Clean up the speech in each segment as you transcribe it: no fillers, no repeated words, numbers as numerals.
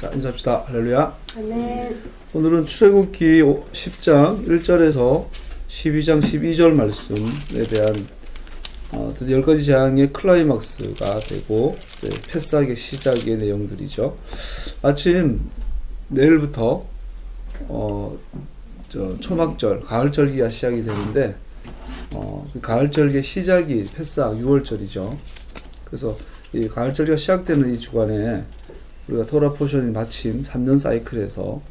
자, 인사합시다. 할렐루야. 아멘. 오늘은 출애굽기 10장 1절에서 12장 12절 말씀에 대한 드디어 10가지 재앙의 클라이막스가 되고 패스하기 시작의 내용들이죠. 마침 내일부터 초막절, 가을절기가 시작이 되는데 그 가을절기의 시작이 패스학 6월절이죠. 그래서 이 가을절기가 시작되는 이 주간에 우리가 토라 포션이 마침 3년 사이클에서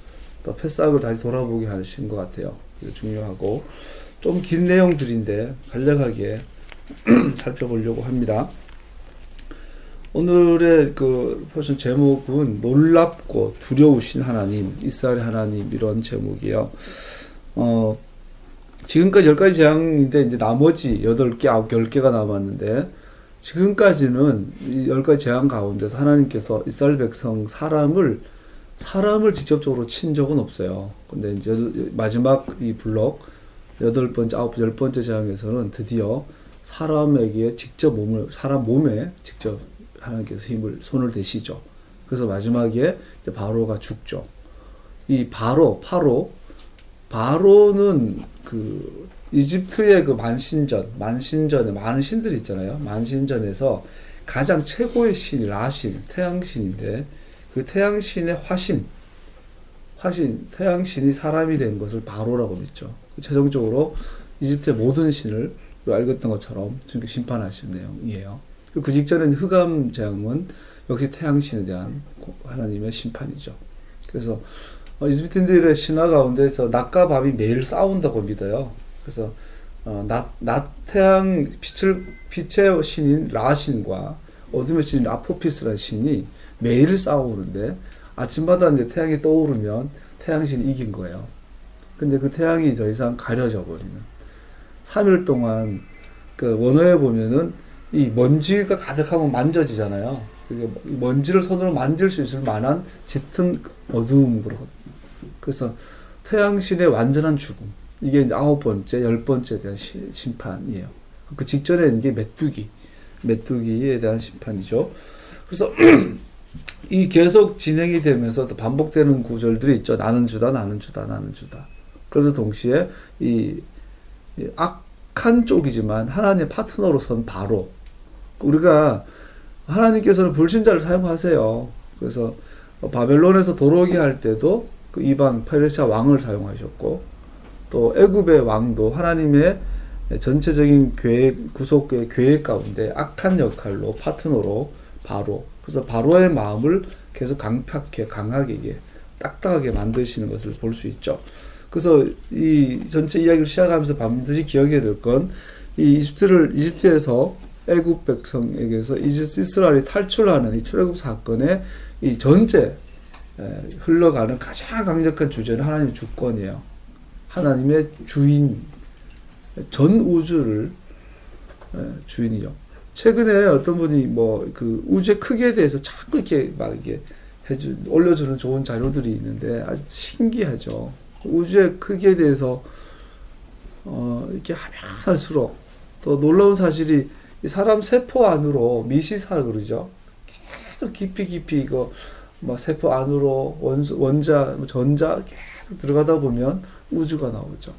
또 패스학을 다시 돌아보게 하신 것 같아요. 중요하고 좀 긴 내용들인데 간략하게 살펴보려고 합니다. 오늘의 그 포션 제목은 놀랍고 두려우신 하나님, 이스라엘 하나님, 이런 제목이에요. 지금까지 10가지 재앙인데 이제 나머지 8개, 9개, 10개가 남았는데 지금까지는 이 10가지 재앙 가운데서 하나님께서 이스라엘 백성 사람을 직접적으로 친 적은 없어요. 근데 이제 마지막 이 블록 8번째, 9번째, 10번째 재앙에서는 드디어 사람에게 직접 사람 몸에 직접 하나님께서 손을 대시죠. 그래서 마지막에 이제 바로가 죽죠. 이 바로는 그 이집트의 그 만신전에 많은 신들이 있잖아요. 만신전에서 가장 최고의 신이 라신, 태양신인데 그 태양신의 태양신이 사람이 된 것을 바로라고 믿죠. 최종적으로 이집트의 모든 신을 알겠던 것처럼 지금 심판하신 내용이에요. 그 직전엔 흑암 재앙은 역시 태양신에 대한 하나님의 심판이죠. 그래서 이집트인들의 신화 가운데서 낮과 밤이 매일 싸운다고 믿어요. 그래서 태양 빛의 신인 라신과 어둠의 신인 아포피스라는 신이 매일 싸우는데 아침마다 이제 태양이 떠오르면 태양신이 이긴 거예요. 근데 그 태양이 더 이상 가려져 버리는 3일 동안 그 원어에 보면은 이 먼지가 가득하면 만져지잖아요. 먼지를 손으로 만질 수 있을 만한 짙은 어두움 그러거든요. 그래서 태양신의 완전한 죽음. 이게 이제 9번째, 10번째에 대한 심판이에요. 그 직전에 이게 메뚜기에 대한 심판이죠. 그래서 이 계속 진행이 되면서 또 반복되는 구절들이 있죠. 나는 주다, 나는 주다, 나는 주다. 그래도 동시에 이 악한 쪽이지만 하나님의 파트너로 선 바로. 우리가 하나님께서는 불신자를 사용하세요. 그래서 바벨론에서 돌아오게 할 때도 그 이방 페르시아 왕을 사용하셨고 또 애굽의 왕도 하나님의 전체적인 구속의 계획 가운데 악한 역할로 파트너로 바로. 그래서 바로의 마음을 계속 강하게 딱딱하게 만드시는 것을 볼 수 있죠. 그래서 이 전체 이야기를 시작하면서 반드시 기억해야 될 건 이 이집트에서 애굽 백성에게서 이스라엘이 탈출하는 이 출애굽 사건의 이 전체 흘러가는 가장 강력한 주제는 하나님의 주권이에요. 하나님의 주인, 전 우주를 주인이요. 최근에 어떤 분이 그 우주의 크기에 대해서 자꾸 이렇게 올려주는 좋은 자료들이 있는데 아주 신기하죠. 우주의 크기에 대해서 이렇게 하면 할수록 또 놀라운 사실이 이 사람 세포 안으로 미시사를 그러죠. 계속 깊이 이거 세포 안으로 원자, 전자 계속 들어가다 보면 우주가 나오죠.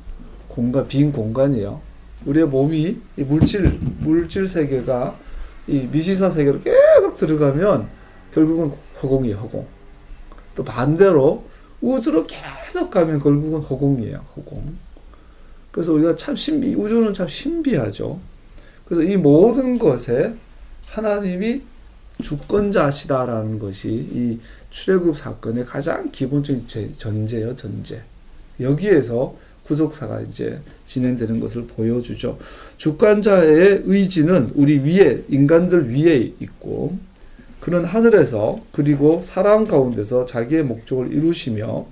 빈 공간이에요. 우리의 몸이 이 물질 세계가 이 미시사 세계로 계속 들어가면 결국은 허공이에요, 허공. 또 반대로 우주로 계속 가면 결국은 허공이에요, 허공. 그래서 우리가 우주는 참 신비하죠. 그래서 이 모든 것에 하나님이 주권자시다라는 것이 이 출애굽 사건의 가장 기본적인 전제예요, 전제. 여기에서 구속사가 이제 진행되는 것을 보여주죠. 주권자의 의지는 우리 위에, 인간들 위에 있고, 그는 하늘에서 그리고 사람 가운데서 자기의 목적을 이루시며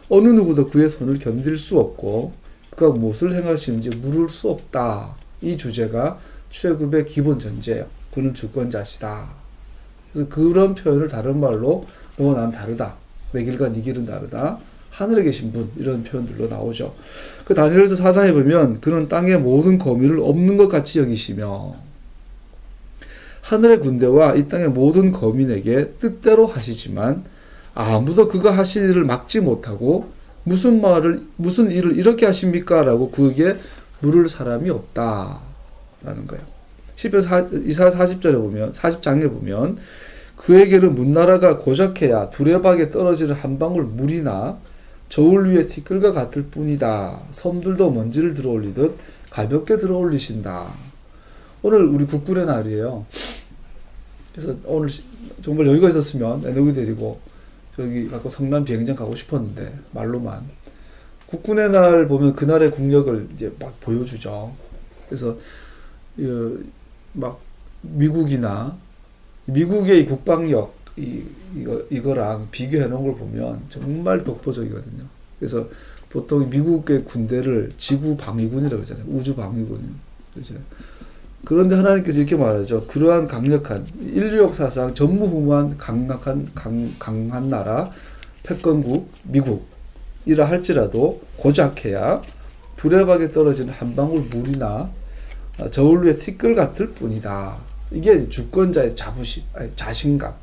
어느 누구도 그의 손을 견딜 수 없고 그가 무엇을 행하시는지 물을 수 없다. 이 주제가 출애굽의 기본 전제예요. 그는 주권자시다. 그래서 그런 표현을 다른 말로 너와 난 다르다. 내 길과 네 길은 다르다. 하늘에 계신 분, 이런 표현들로 나오죠. 그 다니엘서 4장에 보면 그는 땅의 모든 거민을 없는 것 같이 여기시며 하늘의 군대와 이 땅의 모든 거민에게 뜻대로 하시지만 아무도 그가 하실 일을 막지 못하고 무슨 일을 이렇게 하십니까? 라고 그에게 물을 사람이 없다라는 거예요. 시편 이사 40절에 보면 40장에 보면 그에게는 문나라가 고작해야 두레박에 떨어지는 한 방울 물이나 저울 위에 티끌과 같을 뿐이다. 섬들도 먼지를 들어올리듯 가볍게 들어올리신다. 오늘 우리 국군의 날이에요. 그래서 오늘 정말 여유가 있었으면 애누이 데리고 저기 갖고 성남 비행장 가고 싶었는데 말로만. 국군의 날 보면 그날의 국력을 이제 막 보여주죠. 그래서 막 미국의 국방력 이거랑 비교해 놓은 걸 보면 정말 독보적이거든요. 그래서 보통 미국의 군대를 지구 방위군이라고 그러잖아요. 우주 방위군. 그렇죠. 그런데 하나님께서 이렇게 말하죠. 그러한 강력한 인류 역사상 전무후무한 강한 나라 패권국 미국이라 할지라도 고작해야 두레박에 떨어지는 한 방울 물이나 저울 위에 티끌 같을 뿐이다. 이게 주권자의 자신감.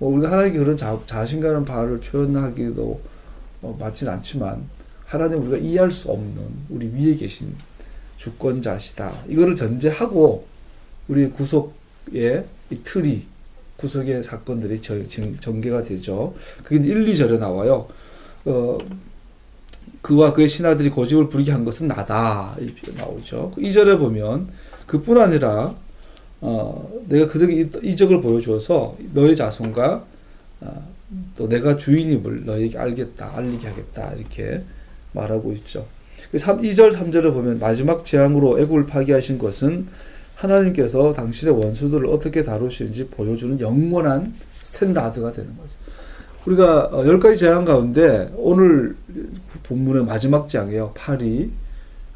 우리가 하나님께 그런 자신감의 바를 표현하기도 맞진 않지만 하나님 우리가 이해할 수 없는 우리 위에 계신 주권자시다. 이거를 전제하고 우리 구속의 이 틀이 구속의 사건들이 전개가 되죠. 그게 1, 2절에 나와요. 그와 그의 신하들이 고집을 부리게 한 것은 나다. 이렇게 나오죠. 2절에 보면 그뿐 아니라 내가 그들에게 이적을 보여주어서 너의 자손과 또 내가 주인임을 너에게 알리게 하겠다. 이렇게 말하고 있죠. 2절 3절을 보면 마지막 재앙으로 애국을 파괴하신 것은 하나님께서 당신의 원수들을 어떻게 다루시는지 보여주는 영원한 스탠다드가 되는 거죠. 우리가 10가지 재앙 가운데 오늘 본문의 마지막 재앙이에요. 파리,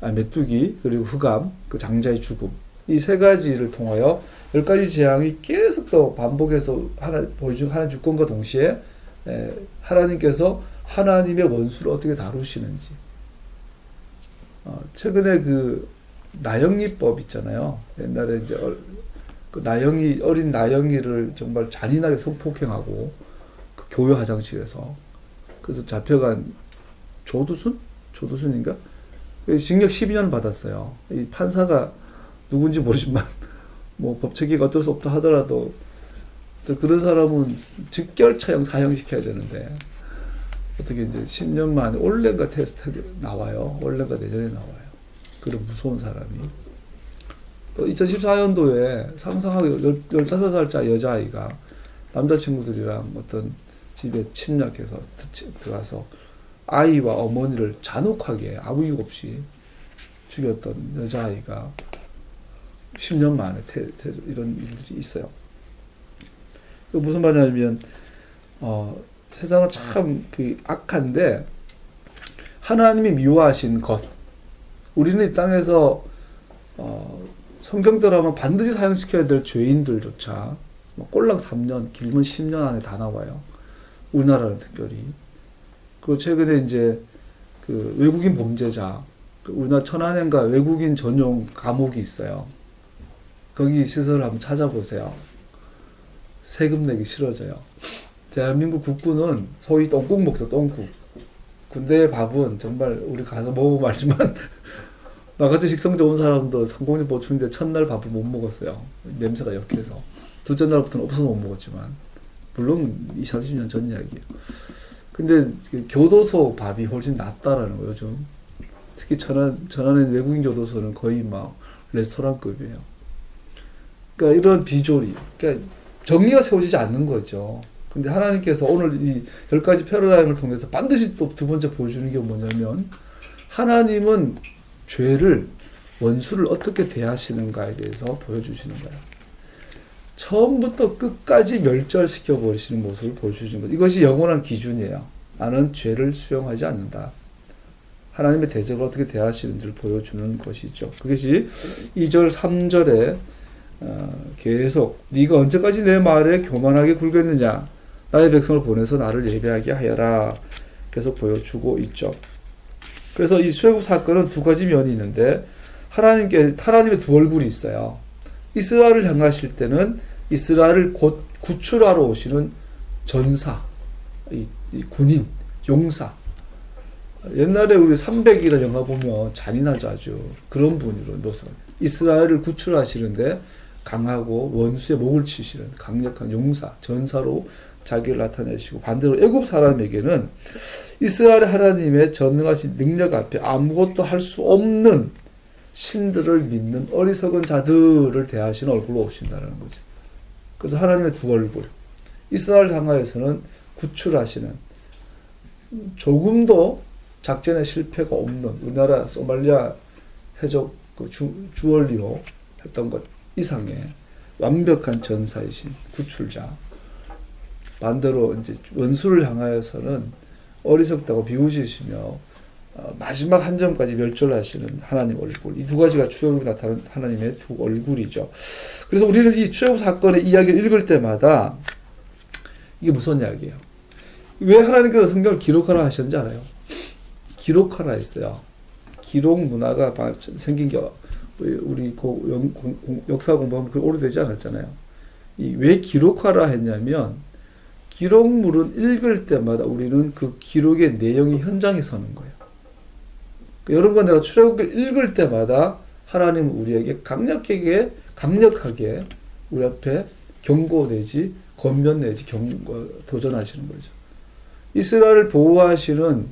메뚜기, 그리고 흑암, 그 장자의 죽음. 이 세 가지를 통하여 10가지 재앙이 계속 또 반복해서 하나님 주권과 동시에 하나님께서 하나님의 원수를 어떻게 다루시는지. 최근에 그 나영이법 있잖아요. 옛날에 이제 그 어린 나영이를 정말 잔인하게 성폭행하고 그 교회 화장실에서 그래서 잡혀간 조두순인가? 징역 12년 받았어요. 이 판사가 누군지 모르지만 뭐 법체계가 어쩔 수 없다 하더라도 또 그런 사람은 즉결 사형시켜야 되는데 어떻게 이제 10년 만에 올해인가 테스트 나와요. 올해인가 내년에 나와요. 그런 무서운 사람이. 또 2014년도에 상상하기 15살짜리 여자아이가 남자친구들이랑 어떤 집에 침략해서 들어가서 아이와 어머니를 잔혹하게 아무 이유 없이 죽였던 여자아이가 10년 만에 이런 일들이 있어요. 그 무슨 말이냐면 세상은 참 악한데 하나님이 미워하신 것 우리는 이 땅에서 성경대로 하면 반드시 사형시켜야 될 죄인들조차 꼴랑 3년 길면 10년 안에 다 나와요. 우리나라는 특별히. 그리고 최근에 이제 그 외국인 범죄자 우리나라 천안행가 외국인 전용 감옥이 있어요. 거기 시설을 한번 찾아보세요. 세금 내기 싫어져요. 대한민국 국군은 소위 똥국 먹죠. 똥국. 군대의 밥은 정말 우리 가서 먹어보면 알지만 나같이 식성 좋은 사람도 상공리 보충인데 첫날 밥을 못 먹었어요. 냄새가 역해서. 둘째 날부터는 없어서 못 먹었지만 물론 20, 30년 전 이야기예요. 근데 교도소 밥이 훨씬 낫다라는 거예요. 요즘 특히 천안의 외국인 교도소는 거의 막 레스토랑급이에요. 그러니까 이런 비조리, 그러니까 정리가 세워지지 않는 거죠. 근데 하나님께서 오늘 이 10가지 패러다임을 통해서 반드시 또 두 번째 보여주는 게 뭐냐면 하나님은 원수를 어떻게 대하시는가에 대해서 보여주시는 거예요. 처음부터 끝까지 멸절시켜 버리시는 모습을 보여주시는 거예요. 이것이 영원한 기준이에요. 나는 죄를 수용하지 않는다. 하나님의 대적을 어떻게 대하시는지를 보여주는 것이죠. 그것이 2절, 3절에 계속 네가 언제까지 내 말에 교만하게 굴겠느냐 나의 백성을 보내서 나를 예배하게 하여라 계속 보여주고 있죠. 그래서 이 출애굽 사건은 두 가지 면이 있는데 하나님의 두 얼굴이 있어요. 이스라엘을 향하실 때는 이스라엘을 곧 구출하러 오시는 전사 이 군인, 용사. 옛날에 우리 300이라는 영화 보면 잔인하죠, 아주. 그런 분으로 묘사. 이스라엘을 구출하시는데 강하고 원수의 목을 치시는 강력한 용사, 전사로 자기를 나타내시고, 반대로 애굽 사람에게는 이스라엘 하나님의 전능하신 능력 앞에 아무것도 할 수 없는 신들을 믿는 어리석은 자들을 대하시는 얼굴로 오신다는 거죠. 그래서 하나님의 두 얼굴. 이스라엘 향하여서는 구출하시는, 조금도 작전에 실패가 없는, 우리나라 소말리아 해적 그 주얼리호 했던 것 이상의 완벽한 전사이신 구출자. 반대로 이제 원수를 향하여서는 어리석다고 비웃으시며 마지막 한 점까지 멸절하시는 하나님 얼굴. 이 두 가지가 출애굽에 나타나는 하나님의 두 얼굴이죠. 그래서 우리는 이 출애굽 사건의 이야기를 읽을 때마다 이게 무슨 이야기예요? 왜 하나님께서 성경을 기록하라 하셨는지 알아요? 기록하라 했어요. 기록 문화가 생긴 게 우리 역사 공부하면 그렇게 오래되지 않았잖아요. 왜 기록하라 했냐면, 기록물은 읽을 때마다 우리는 그 기록의 내용이 현장에 서는 거예요. 여러분과 내가 출애굽기를 읽을 때마다 하나님은 우리에게 강력하게 우리 앞에 경고 내지 권면 내지 도전하시는 거죠. 이스라엘을 보호하시는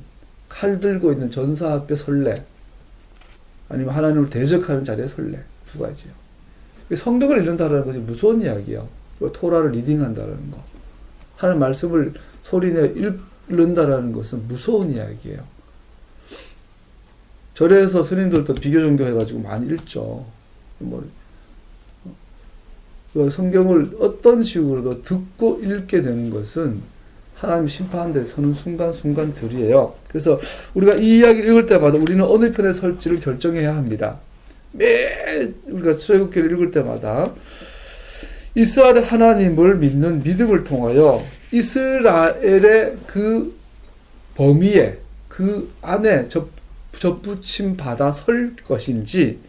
칼 들고 있는 전사 앞에 설레, 아니면 하나님을 대적하는 자리에 설레, 두 가지예요. 성경을 읽는다는 것이 무서운 이야기예요. 토라를 리딩한다는 거, 하나님 말씀을 소리내 읽는다는 것은 무서운 이야기예요. 절에서 스님들도 비교 종교 해가지고 많이 읽죠. 성경을 어떤 식으로도 듣고 읽게 되는 것은 하나님 심판하는 데 서는 순간순간들이에요. 그래서 우리가 이 이야기를 읽을 때마다 우리는 어느 편에 설지를 결정해야 합니다. 매 우리가 출애굽기를 읽을 때마다 이스라엘 하나님을 믿는 믿음을 통하여 이스라엘의 그 범위에, 그 안에 접붙임 받아 설 것인지,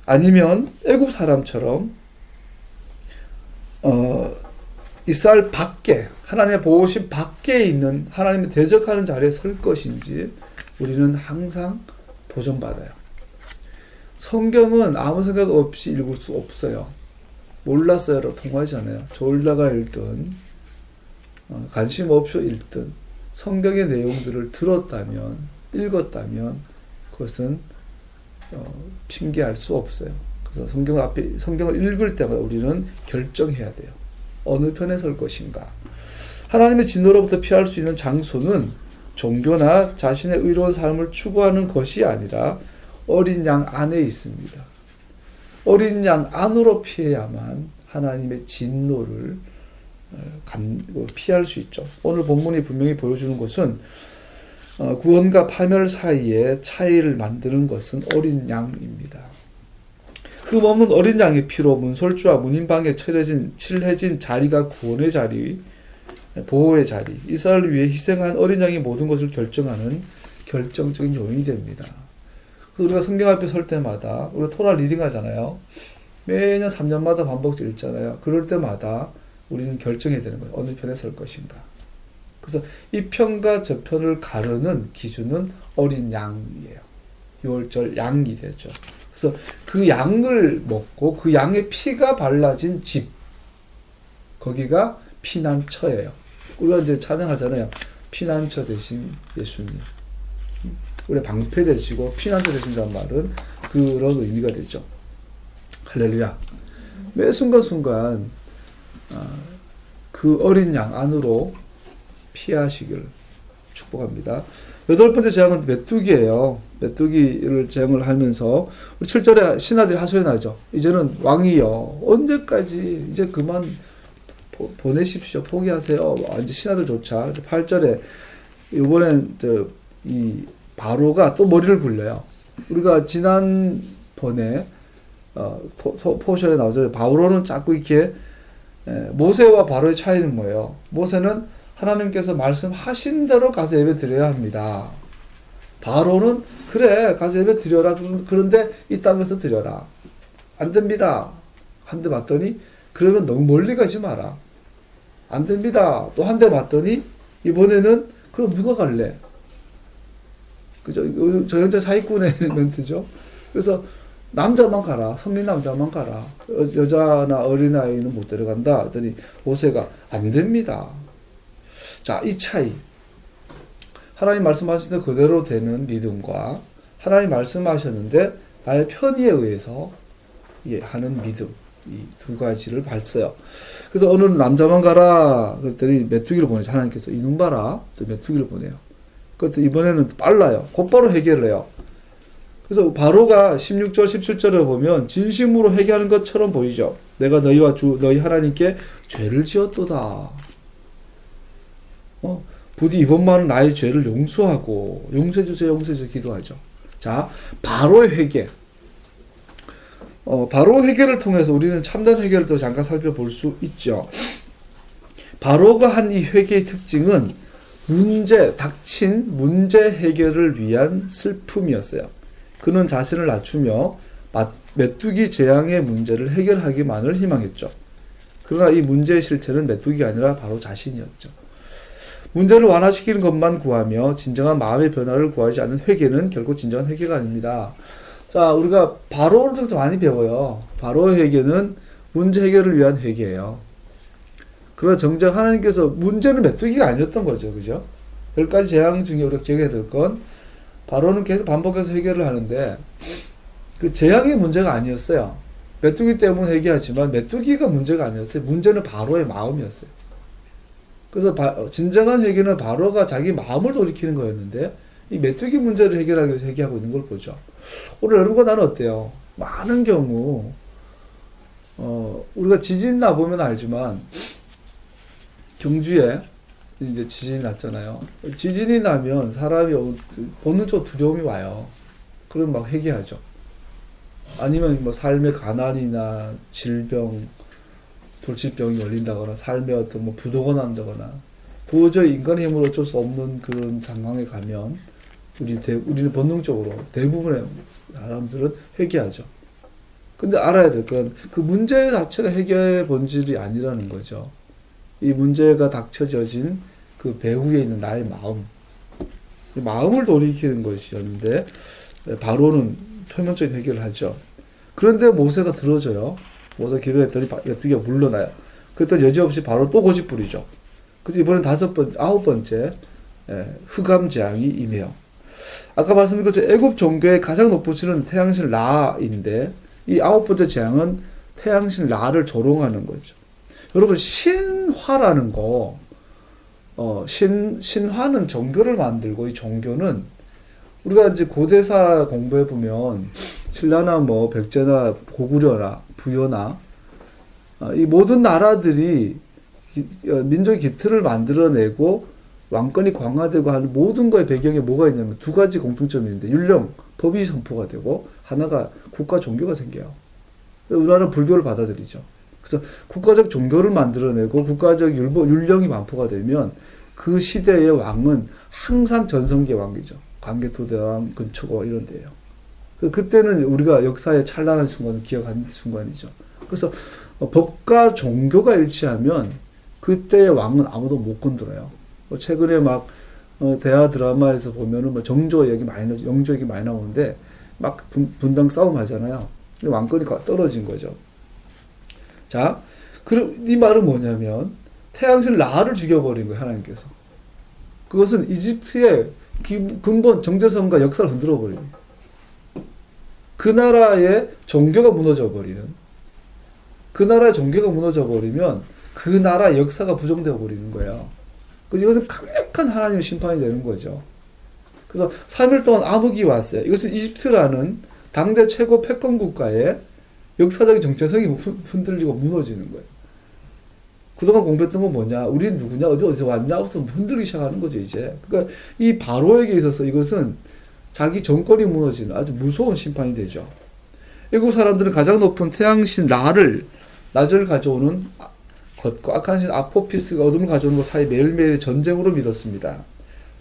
아니면 애굽 사람처럼 이스라엘 밖에, 하나님의 보호심 밖에 있는 하나님의 대적하는 자리에 설 것인지 우리는 항상 도전받아요. 성경은 아무 생각 없이 읽을 수 없어요. 몰랐어요라고 통하지 않아요. 졸다가 읽든 관심 없이 읽든 성경의 내용들을 들었다면, 읽었다면 그것은 핑계할 수 없어요. 그래서 성경을 읽을 때마다 우리는 결정해야 돼요. 어느 편에 설 것인가. 하나님의 진노로부터 피할 수 있는 장소는 종교나 자신의 의로운 삶을 추구하는 것이 아니라 어린 양 안에 있습니다. 어린 양 안으로 피해야만 하나님의 진노를 피할 수 있죠. 오늘 본문이 분명히 보여주는 것은 구원과 파멸 사이에 차이를 만드는 것은 어린 양입니다. 흠없는 어린 양의 피로 문설주와 문인방에 칠해진 자리가 구원의 자리, 보호의 자리, 이스라엘을 위해 희생한 어린 양이 모든 것을 결정하는 결정적인 요인이 됩니다. 그래서 우리가 성경 앞에 설 때마다, 우리가 토라 리딩 하잖아요. 매년 3년마다 반복적으로 읽잖아요. 그럴 때마다 우리는 결정해야 되는 거예요. 어느 편에 설 것인가. 그래서 이 편과 저 편을 가르는 기준은 어린 양이에요. 6월절 양이 되죠. 그래서 그 양을 먹고 그 양의 피가 발라진 집, 거기가 피난처예요. 우리가 이제 찬양하잖아요. 피난처 되신 예수님. 우리 방패 되시고 피난처 되신다는 말은 그런 의미가 되죠. 할렐루야. 매 순간순간 그 어린 양 안으로 피하시길 축복합니다. 8번째 재앙은 메뚜기예요. 메뚜기를 재앙을 하면서 우리 7절에 신하들이 하소연하죠. 이제는 왕이여 언제까지 이제 그만 보내십시오. 포기하세요. 이제 신하들조차. 8절에 이번엔 이 바로가 또 머리를 굴려요. 우리가 지난번에 포션에 나오죠. 바로는 자꾸 이렇게 모세와 바로의 차이는 뭐예요? 모세는 하나님께서 말씀하신 대로 가서 예배 드려야 합니다. 바로는 그래 가서 예배 드려라. 그런데 이 땅에서 드려라. 안 됩니다. 한 대 맞더니 그러면 너무 멀리 가지 마라. 안 됩니다. 또 한 대 맞더니 이번에는 그럼 누가 갈래? 그죠? 저 현재 사기꾼의 멘트죠. 그래서 남자만 가라. 성인 남자만 가라. 여자나 어린아이는 못 데려간다. 하더니 모세가 안 됩니다. 자, 이 차이. 하나님 말씀하신 대 그대로 되는 믿음과 하나님 말씀하셨는데 나의 편의에 의해서 하는 믿음. 이 두 가지를 봤어요. 그래서 어느 남자만 가라. 그랬더니 메뚜기를 보내죠. 하나님께서 이놈 봐라. 또 메뚜기를 보내요. 그것도 이번에는 빨라요. 곧바로 해결을 해요. 그래서 바로가 16절, 17절에 보면 진심으로 회개하는 것처럼 보이죠. 내가 너희와 너희 하나님께 죄를 지었도다. 부디 이번만은 나의 죄를 용서하고 용서해주세요, 용서해주세요 기도하죠. 자, 바로의 회개. 바로 회개를 통해서 우리는 참된 회개를 또 잠깐 살펴볼 수 있죠. 바로가 한 이 회개의 특징은 닥친 문제 해결을 위한 슬픔이었어요. 그는 자신을 낮추며 메뚜기 재앙의 문제를 해결하기만을 희망했죠. 그러나 이 문제의 실체는 메뚜기가 아니라 바로 자신이었죠. 문제를 완화시키는 것만 구하며 진정한 마음의 변화를 구하지 않는 회개는 결국 진정한 회개가 아닙니다. 자, 우리가 바로를 좀 많이 배워요. 바로의 회개는 문제 해결을 위한 회개예요. 그러나 정작 하나님께서 문제는 메뚜기가 아니었던 거죠. 그죠? 10가지 재앙 중에 우리가 기억해야 될 건 바로는 계속 반복해서 해결을 하는데 그 재앙이 문제가 아니었어요. 메뚜기 때문에 회개하지만 메뚜기가 문제가 아니었어요. 문제는 바로의 마음이었어요. 그래서 진정한 회개는 바로가 자기 마음을 돌이키는 거였는데 이 메뚜기 문제를 해결하기 위해서 회개하고 있는 걸 보죠. 오늘 여러분과 나는 어때요? 많은 경우 우리가 지진 나 보면 알지만 경주에 이제 지진이 났잖아요. 지진이 나면 사람이 본능적으로 두려움이 와요. 그럼 막 회개하죠. 아니면 뭐 삶의 가난이나 질병, 돌직병이 걸린다거나 삶에 어떤 뭐 부도가 난다거나 도저히 인간의 힘으로 어쩔 수 없는 그런 상황에 가면 우리는 본능적으로 대부분의 사람들은 회개하죠. 근데 알아야 될 건 그 문제 자체가 해결의 본질이 아니라는 거죠. 이 문제가 닥쳐져진 그 배후에 있는 나의 마음, 마음을 돌이키는 것이었는데 바로는 표면적인 해결을 하죠. 그런데 모세가 들어줘요. 모세 기도했더니 메뚜기가 물러나요. 그랬더니 여지없이 바로 또 고집 부리죠. 그래서 이번엔 9번째 흑암 재앙이 임해요. 아까 말씀드린 것처럼 애굽 종교의 가장 높으시는 태양신 라인데 이 9번째 재앙은 태양신 라를 조롱하는 거죠. 여러분 신화라는 거 신화는 종교를 만들고 이 종교는 우리가 이제 고대사 공부해 보면 신라나 뭐 백제나 고구려나 부여나 이 모든 나라들이 민족의 기틀을 만들어내고 왕권이 강화되고 하는 모든 거의 배경에 뭐가 있냐면 두 가지 공통점이 있는데 율령, 법이 선포가 되고 하나가 국가 종교가 생겨요. 우리나라는 불교를 받아들이죠. 그래서 국가적 종교를 만들어내고 국가적 율령이 반포가 되면 그 시대의 왕은 항상 전성기의 왕이죠. 광개토대왕, 근초고 이런 데예요. 그때는 우리가 역사의 찬란한 순간을 기억하는 순간이죠. 그래서 법과 종교가 일치하면 그때의 왕은 아무도 못 건드려요. 최근에 막 대하 드라마에서 보면은 뭐 영조 얘기 많이 나오는데 막 분당 싸움 하잖아요. 왕권이 떨어진 거죠. 자, 그럼 이 말은 뭐냐면 태양신 라를 죽여버린 거예요, 하나님께서. 그것은 이집트의 근본 정체성과 역사를 흔들어 버리는 그 나라의 종교가 무너져 버리는, 그 나라의 종교가 무너져 버리면 그 나라 역사가 부정되어 버리는 거예요. 그래서 이것은 강력한 하나님의 심판이 되는 거죠. 그래서 3일 동안 암흑이 왔어요. 이것은 이집트라는 당대 최고 패권 국가의 역사적인 정체성이 흔들리고 무너지는 거예요. 그동안 공부했던 건 뭐냐? 우리는 누구냐? 어디서 왔냐? 하고서 흔들리기 시작하는 거죠, 이제. 그러니까 이 바로에게 있어서 이것은 자기 정권이 무너지는 아주 무서운 심판이 되죠. 애국 사람들은 가장 높은 태양신 라를, 낮을 가져오는 것과 악한 신 아포피스가 어둠을 가져오는 것 사이 매일매일 전쟁으로 믿었습니다.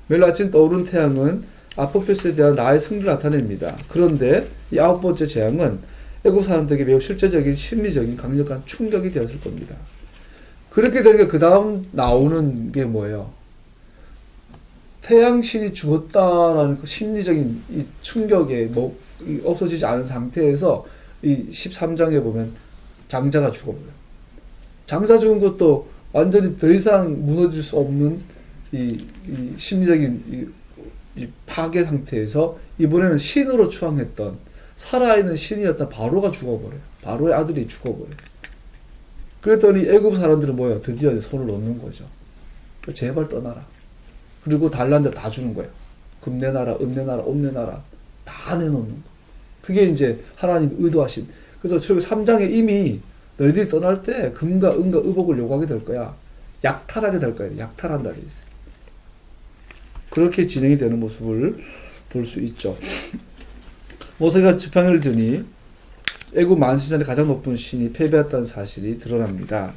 매일 아침 떠오른 태양은 아포피스에 대한 라의 승리를 나타냅니다. 그런데 이 9번째 재앙은 애국 사람들에게 매우 실제적인 심리적인 강력한 충격이 되었을 겁니다. 그렇게 되니까 그 다음 나오는 게 뭐예요? 태양신이 죽었다라는 그 심리적인 이 충격에 뭐 없어지지 않은 상태에서 이 13장에 보면 장자가 죽어버려요. 장자 죽은 것도 완전히 더 이상 무너질 수 없는 이 심리적인 이 파괴 상태에서 이번에는 신으로 추앙했던 살아있는 신이었던 바로가 죽어버려요. 바로의 아들이 죽어버려요. 그랬더니 애굽 사람들은 뭐예요? 드디어 손을 놓는 거죠. 제발 떠나라. 그리고 달라는 데 다 주는 거예요. 금 내놔라, 은 내놔라, 옷 내놔라. 다 내놓는 거. 그게 이제 하나님 의도하신. 그래서 출애굽 3장에 이미 너희들이 떠날 때 금과 은과 의복을 요구하게 될 거야. 약탈하게 될 거야. 약탈한다 돼 있어요. 그렇게 진행이 되는 모습을 볼 수 있죠. 모세가 지팡이를 드니 애굽 만신전에 가장 높은 신이 패배했다는 사실이 드러납니다.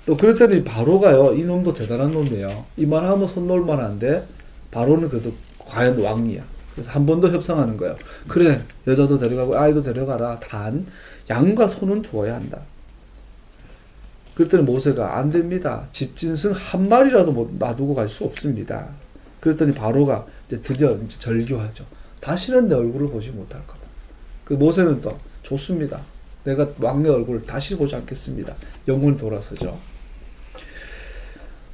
또 그랬더니 바로가요, 이놈도 대단한 놈이에요. 이만하면 손 놓을 만한데 바로는 그래도 과연 왕이야. 그래서 한 번 더 협상하는 거예요. 그래, 여자도 데려가고 아이도 데려가라. 단 양과 소는 두어야 한다. 그랬더니 모세가 안 됩니다. 집짐승 한 마리라도 놔두고 갈 수 없습니다. 그랬더니 바로가 이제 드디어 이제 절규하죠. 다시는 내 얼굴을 보지 못할 거다. 그 모세는 또 좋습니다. 내가 왕의 얼굴을 다시 보지 않겠습니다. 영혼이 돌아서죠.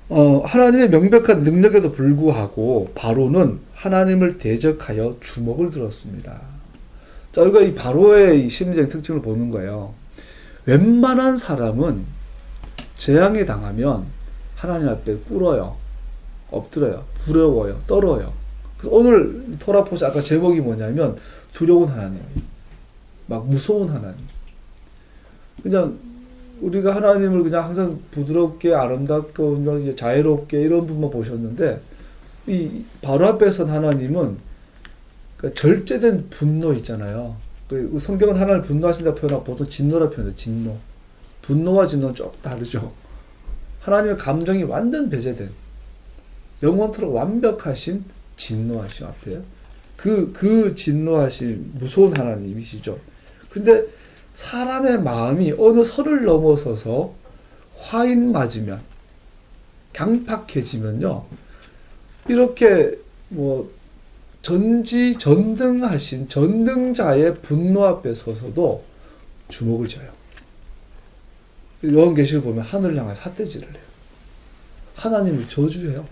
하나님의 명백한 능력에도 불구하고 바로는 하나님을 대적하여 주먹을 들었습니다. 자, 우리가 이 바로의 이 심리적인 특징을 보는 거예요. 웬만한 사람은 재앙에 당하면 하나님 앞에 꿇어요. 엎드려요. 두려워요. 떨어요. 그래서 오늘 토라포스 아까 제목이 뭐냐면 두려운 하나님. 막 무서운 하나님. 그냥 우리가 하나님을 그냥 항상 부드럽게 아름답게 자애롭게 이런 분만 보셨는데 이 바로 앞에 선 하나님은 그러니까 절제된 분노 있잖아요. 그 성경은 하나님을 분노하신다 표현하고 보통 진노라 표현해요. 진노. 분노와 진노는 조금 다르죠. 하나님의 감정이 완전 배제된 영원토록 완벽하신 진노하심 앞에 그 진노하신 무서운 하나님이시죠. 근데 사람의 마음이 어느 선을 넘어서서 화인 맞으면 강팍해지면요, 이렇게 뭐 전지전능하신 전능자의 분노 앞에 서서도 주먹을 져요. 요한계시를 보면 하늘을 향해 삿대질을 해요. 하나님을 저주해요.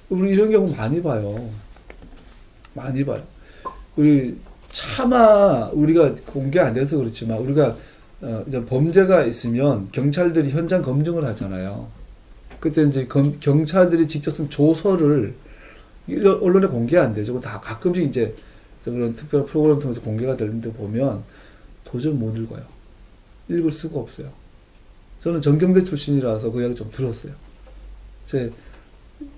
우리 이런 경우 많이 봐요. 많이 봐요. 우리 차마 우리가 공개 안 돼서 그렇지만 우리가 이제 범죄가 있으면 경찰들이 현장 검증을 하잖아요. 그때 이제 경찰들이 직접 쓴 조서를 언론에 공개 안 되죠. 다 가끔씩 이제 그런 특별한 프로그램 통해서 공개가 되는데 보면 도저히 못 읽어요. 읽을 수가 없어요. 저는 전경대 출신이라서 그 이야기 좀 들었어요. 제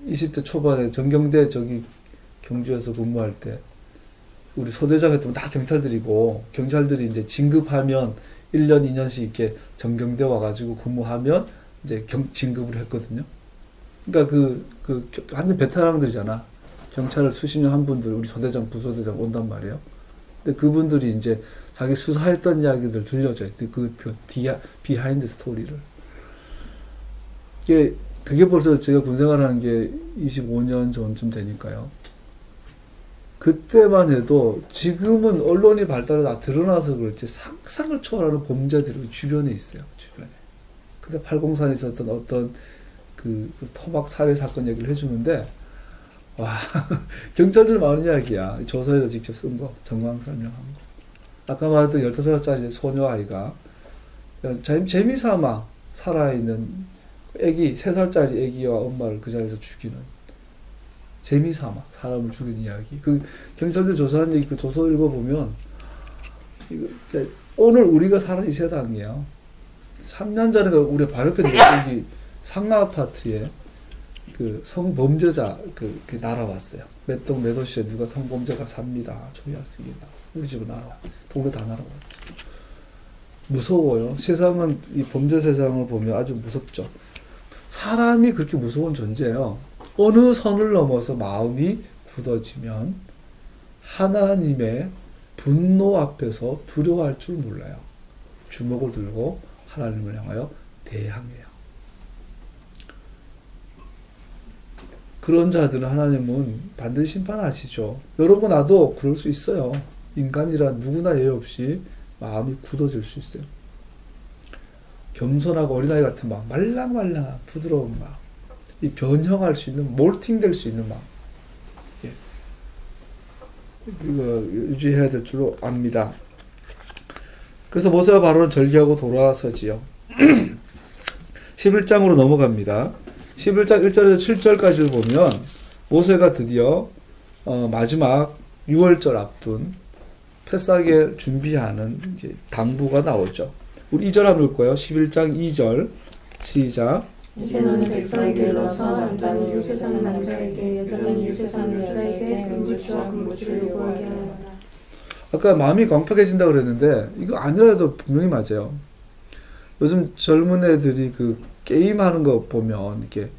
20대 초반에 전경대 저기 경주에서 근무할 때 우리 소대장 했던 다 경찰들이고 경찰들이 이제 진급하면 1년, 2년씩 이렇게 전경대 와가지고 근무하면 이제 진급을 했거든요. 그러니까 완전 베테랑들이잖아. 경찰을 수십 년 한 분들, 우리 소대장, 부소대장 온단 말이에요. 근데 그분들이 이제 자기 수사했던 이야기들 들려줘요. 비하인드 스토리를. 그게 벌써 제가 군생활하는 게 25년 전쯤 되니까요. 그때만 해도 지금은 언론이 발달해 다 드러나서 그렇지 상상을 초월하는 범죄들이 주변에 있어요. 주변에. 근데 803에 있었던 어떤 그 토막 살해 사건 얘기를 해주는데 와 경찰들 많은 이야기야. 조서에서 직접 쓴 거, 정황 설명한 거. 아까 말했던 15살짜리 소녀 아이가 재미삼아 살아있는 애기, 3살짜리 애기와 엄마를 그 자리에서 죽이는, 재미삼아 사람을 죽이는 이야기. 그 경찰들 조사한 얘기, 그 조서 읽어보면 오늘 우리가 사는 이 세상이에요. 3년 전에 우리 바로 옆에 여기 상가 아파트에 그 성범죄자 그 날아왔어요. 몇 동 몇 호실에 누가 성범죄가 삽니다. 조회하습니다. 우리 집으로 날아와. 동네 다 날아와요. 무서워요. 세상은, 이 범죄 세상을 보면 아주 무섭죠. 사람이 그렇게 무서운 존재예요. 어느 선을 넘어서 마음이 굳어지면 하나님의 분노 앞에서 두려워할 줄 몰라요. 주먹을 들고 하나님을 향하여 대항해요. 그런 자들은 하나님은 반드시 심판하시죠. 여러분 나도 그럴 수 있어요. 인간이라 누구나 예외 없이 마음이 굳어질 수 있어요. 겸손하고 어린아이 같은 마음, 말랑말랑한 부드러운 마음, 이 변형할 수 있는, 몰팅될 수 있는 마음, 예. 이거 유지해야 될 줄로 압니다. 그래서 모세와 바로는 절기하고 돌아서지요. 11장으로 넘어갑니다. 11장 1절에서 7절까지를 보면 모세가 드디어 마지막 6월절 앞둔 패사게 준비하는 이제 당부가 나오죠. 우리 2절 한번 읽을까요? 11장 2절 시작. 이제 너는 백성에게 일러서 남자는 이웃에 사는 남자에게 여자는 이웃에 사는 여자에게 금부치와 금부치를 요구하게 하라. 아까 마음이 광팍해진다 그랬는데 이거 아니라도 분명히 맞아요. 요즘 젊은 애들이 그 게임하는 거 보면 이렇게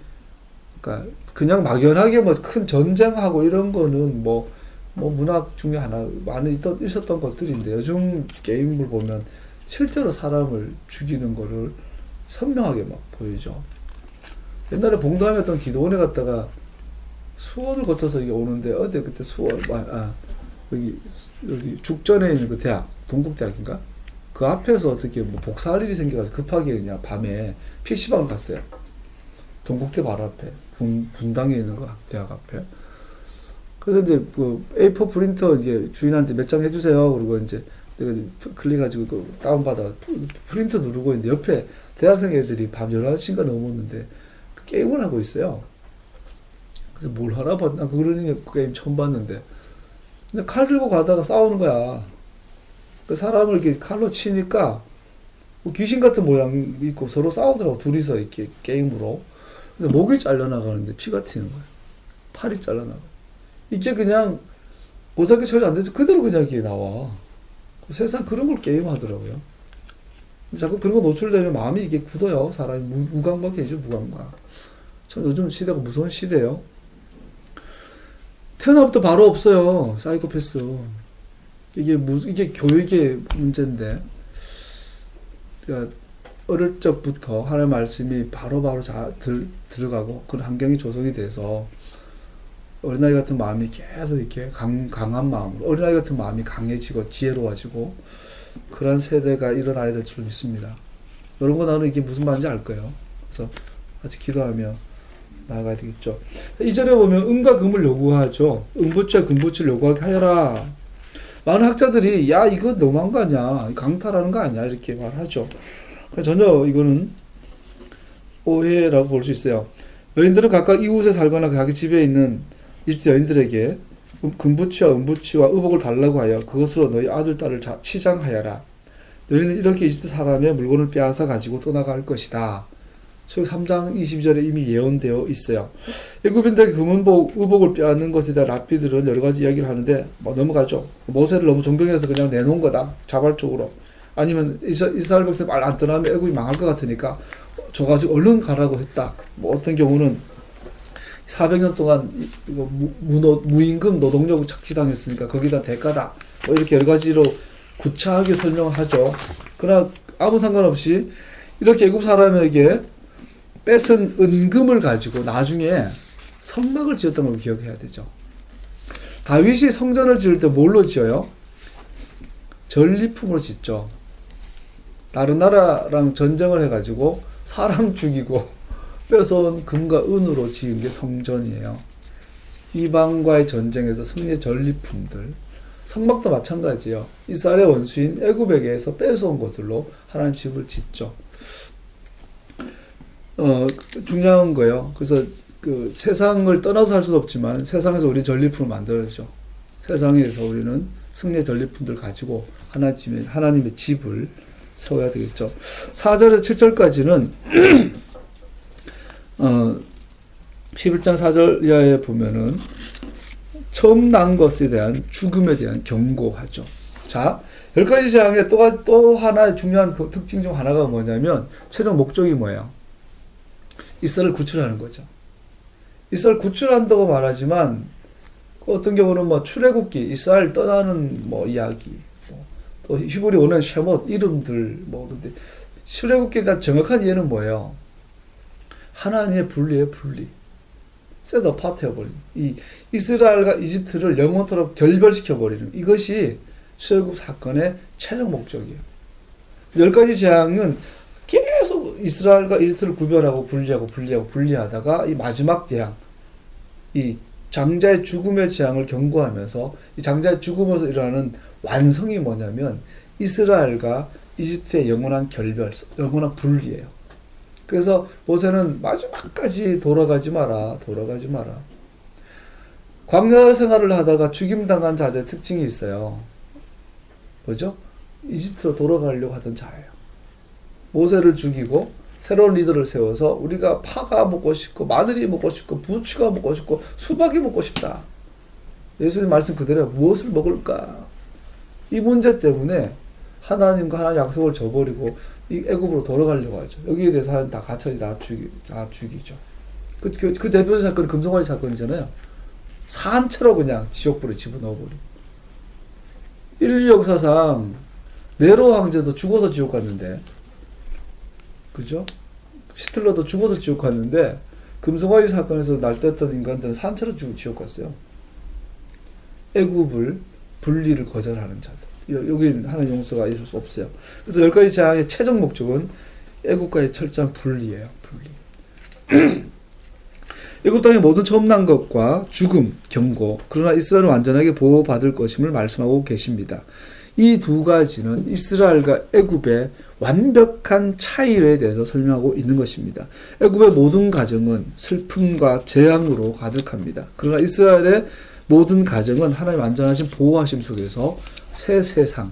그러니까 그냥 막연하게 뭐 큰 전쟁하고 이런 거는 뭐 문학 중에 하나 많이 있었던 것들인데 요즘 게임을 보면 실제로 사람을 죽이는 거를 선명하게 막 보이죠. 옛날에 봉담에 했던 기도원에 갔다가 수원을 거쳐서 이게 오는데 어제 그때 수원 여기 죽전에 있는 그 대학 동국대학인가 그 앞에서 어떻게 뭐 복사할 일이 생겨가지고 급하게 그냥 밤에 PC방을 갔어요. 동국대 바로 앞에 분당에 있는 거 대학 앞에. 그래서 이제 그 A4 프린터 이제 주인한테 몇 장 해주세요. 그리고 이제 내가 클릭해가지고 그 다운받아 프린터 누르고 있는데 옆에 대학생 애들이 밤 11시인가 넘었는데 그 게임을 하고 있어요. 그래서 뭘 하나 봤나 그런 게임 처음 봤는데 근데 칼 들고 가다가 싸우는 거야. 그 사람을 이렇게 칼로 치니까 뭐 귀신 같은 모양이 있고 서로 싸우더라고. 둘이서 이렇게 게임으로. 근데 목이 잘려나가는데 피가 튀는 거야. 팔이 잘려나가. 이게 그냥 보살기 처리 안 돼서 그대로 그냥 이게 나와. 세상 그런 걸 게임하더라고요. 자꾸 그런 거 노출되면 마음이 이게 굳어요. 사람이 무감각해지죠. 무감각. 참 요즘 시대가 무서운 시대예요. 태어나부터 바로 없어요. 사이코패스. 이게 교육의 문제인데, 그러니까 어릴 적부터 하나님의 말씀이 바로바로 들어가고 그런 환경이 조성이 돼서 어린아이 같은 마음이 계속 이렇게 강한 마음으로 어린아이 같은 마음이 강해지고 지혜로워지고 그런 세대가 일어나야 될 줄 믿습니다. 이런 거 나는 이게 무슨 말인지 알 거예요. 그래서 같이 기도하며 나아가야 되겠죠. 2절에 보면 은과 금을 요구하죠. 은부치와 금부치를 요구하게 하여라. 많은 학자들이 야 이거 너무한 거 아니야, 강탈하는 거 아니야 이렇게 말하죠. 전혀 이거는 오해라고 볼 수 있어요. 여인들은 각각 이웃에 살거나 자기 집에 있는 이집트 여인들에게 금부치와 은부치와 의복을 달라고 하여 그것으로 너희 아들 딸을 치장하여라. 너희는 이렇게 이집트 사람의 물건을 빼앗아 가지고 떠나갈 것이다. 즉 3장 22절에 이미 예언되어 있어요. 애굽인들에게 금은복, 의복을 빼앗는 것에 대한 랍비들은 여러 가지 이야기를 하는데 뭐 넘어가죠. 모세를 너무 존경해서 그냥 내놓은 거다. 자발적으로. 아니면 이스라엘 백성 말 안 떠나면 애굽이 망할 것 같으니까 줘가지고 얼른 가라고 했다. 뭐 어떤 경우는 400년 동안 이거 무임금 노동력을 착취당했으니까 거기다 대가다. 뭐 이렇게 여러 가지로 구차하게 설명을 하죠. 그러나 아무 상관없이 이렇게 애굽 사람에게 뺏은 은금을 가지고 나중에 성막을 지었던 걸 기억해야 되죠. 다윗이 성전을 지을 때 뭘로 지어요? 전리품으로 짓죠. 다른 나라랑 전쟁을 해가지고 사람 죽이고 뺏어온 금과 은으로 지은 게 성전이에요. 이방과의 전쟁에서 승리의 전리품들. 성막도 마찬가지예요. 이스라엘의 원수인 애굽에게서 뺏어온 것들로 하나님 집을 짓죠. 중요한 거예요. 그래서 그 세상을 떠나서 할 수는 없지만 세상에서 우리 전리품을 만들어야죠. 세상에서 우리는 승리의 전리품들 가지고 하나님의 집을 세워야 되겠죠. 4절에서 7절까지는 11장 4절 이하에 보면은 처음 난 것에 대한 죽음에 대한 경고하죠. 자, 10가지 재앙의 또 하나의 중요한 그 특징 중 하나가 뭐냐면 최종 목적이 뭐예요? 이스라엘을 구출하는 거죠. 이스라엘 구출한다고 말하지만 어떤 경우는 뭐 출애굽기, 이스라엘 떠나는 뭐 이야기, 또 히브리 원어의 쉐못 이름들 뭐 근데 출애굽기에 대한 정확한 이해는 뭐예요? 하나님의 분리의 분리. set apart 해버리는. 이 이스라엘과 이집트를 영원토록 결별시켜버리는. 이것이 출애굽 사건의 최종 목적이에요. 10가지 재앙은 계속 이스라엘과 이집트를 구별하고 분리하다가 이 마지막 재앙, 이 장자의 죽음의 재앙을 경고하면서 이 장자의 죽음에서 일어나는 완성이 뭐냐면 이스라엘과 이집트의 영원한 결별, 영원한 분리예요. 그래서 모세는 마지막까지 돌아가지 마라. 광야 생활을 하다가 죽임당한 자들의 특징이 있어요. 뭐죠? 이집트로 돌아가려고 하던 자예요. 모세를 죽이고 새로운 리더를 세워서 우리가 파가 먹고 싶고 마늘이 먹고 싶고 부추가 먹고 싶고 수박이 먹고 싶다. 예수님 말씀 그대로 무엇을 먹을까? 이 문제 때문에 하나님과 하나님 약속을 저버리고 이 애굽으로 돌아가려고 하죠. 여기에 대해서 하나님 다 가차리 다 죽이죠. 그 대표적 사건이 금송아지 사건이잖아요. 산채로 그냥 지옥불에 집어넣어버리고. 인류 역사상 네로 황제도 죽어서 지옥 갔는데, 그죠? 히틀러도 죽어서 지옥 갔는데 금송아지 사건에서 날뛰었던 인간들은 산채로 지옥 갔어요. 애굽을 분리를 거절하는 자들. 여긴 하나님 용서가 있을 수 없어요. 그래서 10가지 재앙의 최종 목적은 애국과의 철저한 분리예요. 분리. 애국 땅의 모든 처음 난 것과 죽음, 경고, 그러나 이스라엘은 완전하게 보호받을 것임을 말씀하고 계십니다. 이 두 가지는 이스라엘과 애굽의 완벽한 차이에 대해서 설명하고 있는 것입니다. 애굽의 모든 가정은 슬픔과 재앙으로 가득합니다. 그러나 이스라엘의 모든 가정은 하나님 완전하신 보호하심 속에서 새 세상,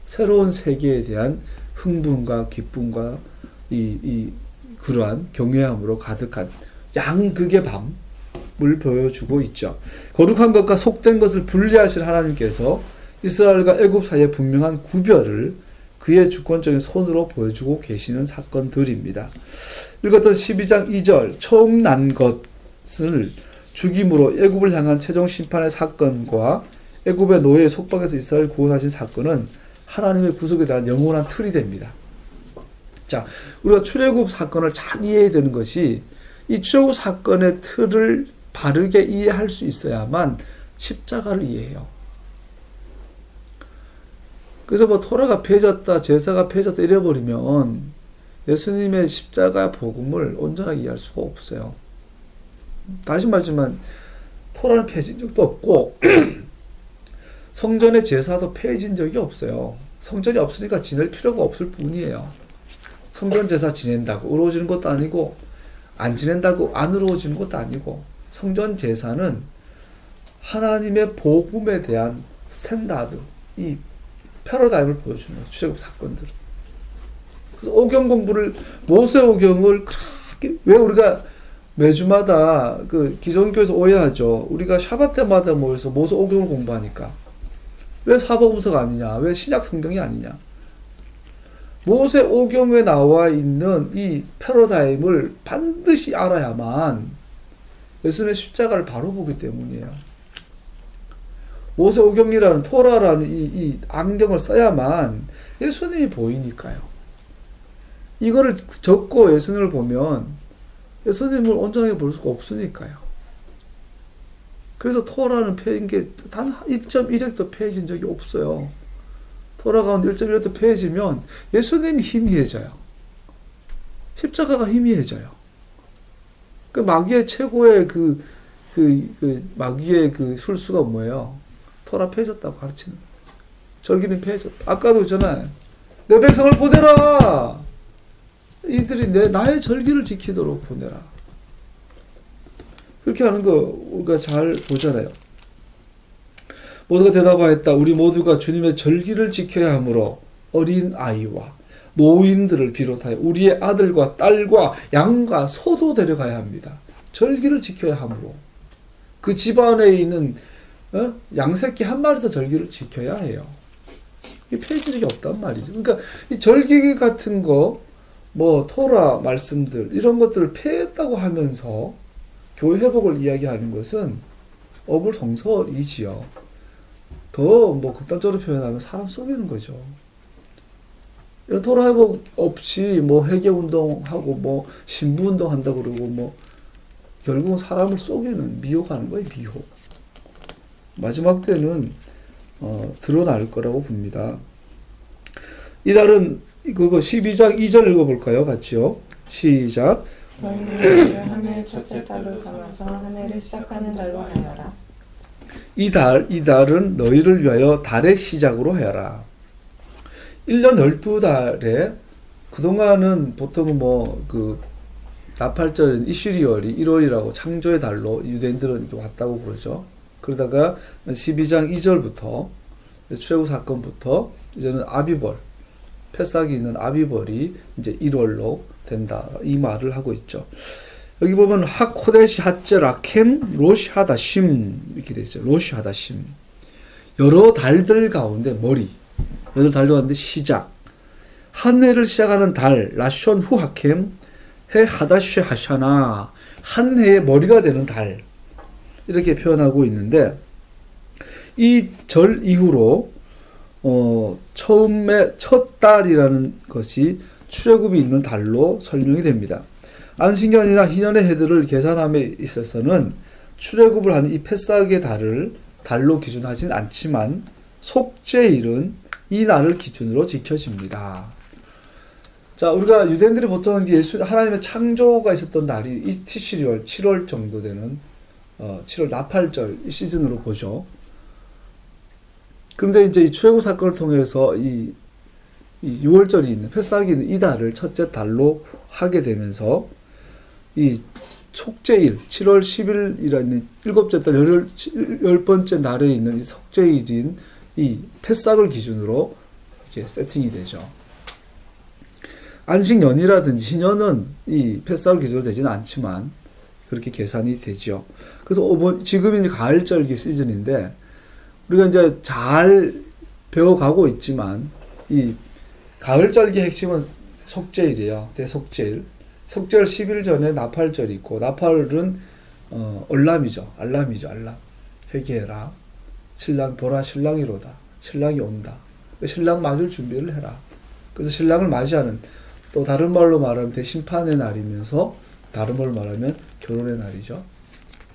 새로운 세계에 대한 흥분과 기쁨과 그러한 경외함으로 가득한 양극의 밤을 보여주고 있죠. 거룩한 것과 속된 것을 분리하실 하나님께서 이스라엘과 애굽 사이의 분명한 구별을 그의 주권적인 손으로 보여주고 계시는 사건들입니다. 읽었던 12장 2절 처음 난 것을 죽임으로 애굽을 향한 최종 심판의 사건과 애굽의 노예의 속박에서 이스라엘을 구원하신 사건은 하나님의 구속에 대한 영원한 틀이 됩니다. 자, 우리가 출애굽 사건을 잘 이해해야 되는 것이 이 출애굽 사건의 틀을 바르게 이해할 수 있어야만 십자가를 이해해요. 그래서 뭐 토라가 폐해졌다, 제사가 폐해졌다 이래버리면 예수님의 십자가 복음을 온전하게 이해할 수가 없어요. 다시 말하지만 토라는 폐해진 적도 없고 성전의 제사도 폐해진 적이 없어요. 성전이 없으니까 지낼 필요가 없을 뿐이에요. 성전 제사 지낸다고 의로워지는 것도 아니고 안 지낸다고 안 의로워지는 것도 아니고 성전 제사는 하나님의 복음에 대한 스탠다드, 이 패러다임을 보여주는 거예요. 출애굽 사건들. 그래서 오경 공부를 모세 오경을 그렇게 왜 우리가 매주마다 그 기존교에서 오해하죠. 우리가 샤bat 때마다 모여서 모세 오경을 공부하니까 왜 사복음서가 아니냐? 왜 신약 성경이 아니냐? 모세 오경에 나와 있는 이 패러다임을 반드시 알아야만 예수님의 십자가를 바로 보기 때문이에요. 모세 오경이라는 토라라는 이 안경을 써야만 예수님이 보이니까요. 이거를 적고 예수님을 보면 예수님을 온전하게 볼 수가 없으니까요. 그래서 토라는 폐인 게 단 1.1획도 폐해진 적이 없어요. 토라 가운데 1.1획도 폐해지면 예수님이 희미해져요. 십자가가 희미해져요. 그 마귀의 최고의 그 마귀의 그 술수가 뭐예요? 토라 폐해졌다고 가르치는 거예요. 절기는 폐해졌다. 아까도 그랬잖아요. 내 백성을 보내라. 이들이 나의 절기를 지키도록 보내라. 그렇게 하는 거 우리가 잘 보잖아요. 모두가 대답하였다. 우리 모두가 주님의 절기를 지켜야 하므로 어린 아이와 노인들을 비롯하여 우리의 아들과 딸과 양과 소도 데려가야 합니다. 절기를 지켜야 하므로 그 집안에 있는 양새끼 한 마리도 절기를 지켜야 해요. 이게 폐해진 적이 없단 말이죠. 그러니까 이 절기 같은 거, 뭐 토라 말씀들 이런 것들을 폐했다고 하면서 교회 회복을 이야기하는 것은 어불성설이지요. 더 뭐 극단적으로 표현하면 사람 속이는 거죠. 이런 토라 회복 없이 뭐 회계 운동하고 뭐 신부 운동한다고 그러고 뭐 결국은 사람을 속이는 미혹하는 거예요. 미혹. 마지막 때는 드러날 거라고 봅니다. 이달은 그거 12장 2절 읽어볼까요? 같이요. 시작. 너희는 한 해 첫째 달로 삼아서 한 해를 시작하는 달로 하여라. 이달은 너희를 위하여 달의 시작으로 하여라. 1년 12달에 그동안은 보통은 그 나팔절인 이슈리월이 1월이라고 창조의 달로 유대인들은 이렇게 왔다고 그러죠. 그러다가 12장 2절부터 출애굽 사건부터 이제는 아비벌, 패삭이 있는 아비벌이 이제 1월로 된다. 이 말을 하고 있죠. 여기 보면 하코데시 하제 라켐 로시 하다심 이렇게 되어 있어요. 로시 하다심. 여러 달들 가운데 머리. 여러 달들 가운데 시작. 한 해를 시작하는 달 라숀 후 하켐 해 하다시 하샤나. 한 해의 머리가 되는 달. 이렇게 표현하고 있는데 이 절 이후로 처음에 첫 달이라는 것이 출애굽이 있는 달로 설명이 됩니다. 안식년이나 희년의 해들을 계산함에 있어서는 출애굽을 하는 이 패삭의 달을 달로 기준하진 않지만 속죄일은 이 날을 기준으로 지켜집니다. 자, 우리가 유대인들이 보통 이제 하나님의 창조가 있었던 날이 이 티시리월 7월 정도 되는 7월 나팔절 이 시즌으로 보죠. 그런데 이제 이 출애굽 사건을 통해서 이 6월절이 있는 패삭이 있는 이 달을 첫째 달로 하게 되면서 이 속죄일 7월 10일이라는 일곱째 달 열 번째 날에 있는 이 속죄일인 이 패삭을 기준으로 이렇게 세팅이 되죠. 안식년이라든지 희년은 이 패삭을 기준으로 되지는 않지만 그렇게 계산이 되죠. 그래서 지금 이제 가을절기 시즌인데 우리가 이제 잘 배워가고 있지만 이 가을절기 핵심은 속죄일이에요. 대속죄일. 속죄일 10일 전에 나팔절이 있고 나팔은 얼람이죠. 알람이죠. 알람. 회개해라. 신랑 보라 신랑이로다. 신랑이 온다. 신랑 맞을 준비를 해라. 그래서 신랑을 맞이하는 또 다른 말로 말하면 대심판의 날이면서 다른 말로 말하면 결혼의 날이죠.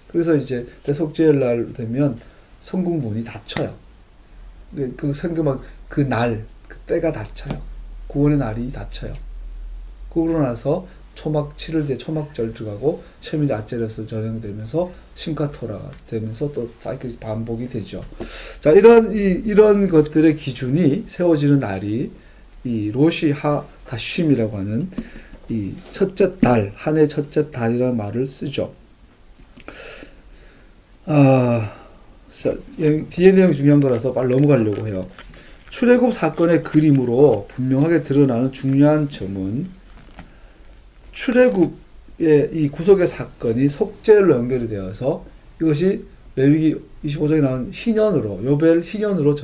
그래서 이제 대속죄일 날 되면 성궁문이 닫혀요. 그 생각만 그 날, 그 때가 닫혀요. 구원의 날이 닫혀요. 그러고 나서 초막 7일 뒤에 초막절 들어가고 셰미니 아제레스 전행되면서 신카토라가 되면서 또 사이클이 반복이 되죠. 자, 이런 것들의 기준이 세워지는 날이 이 로시 하다쉼이라고 하는 이 첫째 달, 한 해 첫째 달이라는 말을 쓰죠. 뒤에 내용 중요한 거라서 빨리 넘어가려고 해요. 출애굽 사건의 그림으로 분명하게 드러나는 중요한 점은 출애굽의 이 구속의 사건이 속죄일로 연결이 되어서 이것이 레위기 25장에 나온 희년으로 요벨 희년으로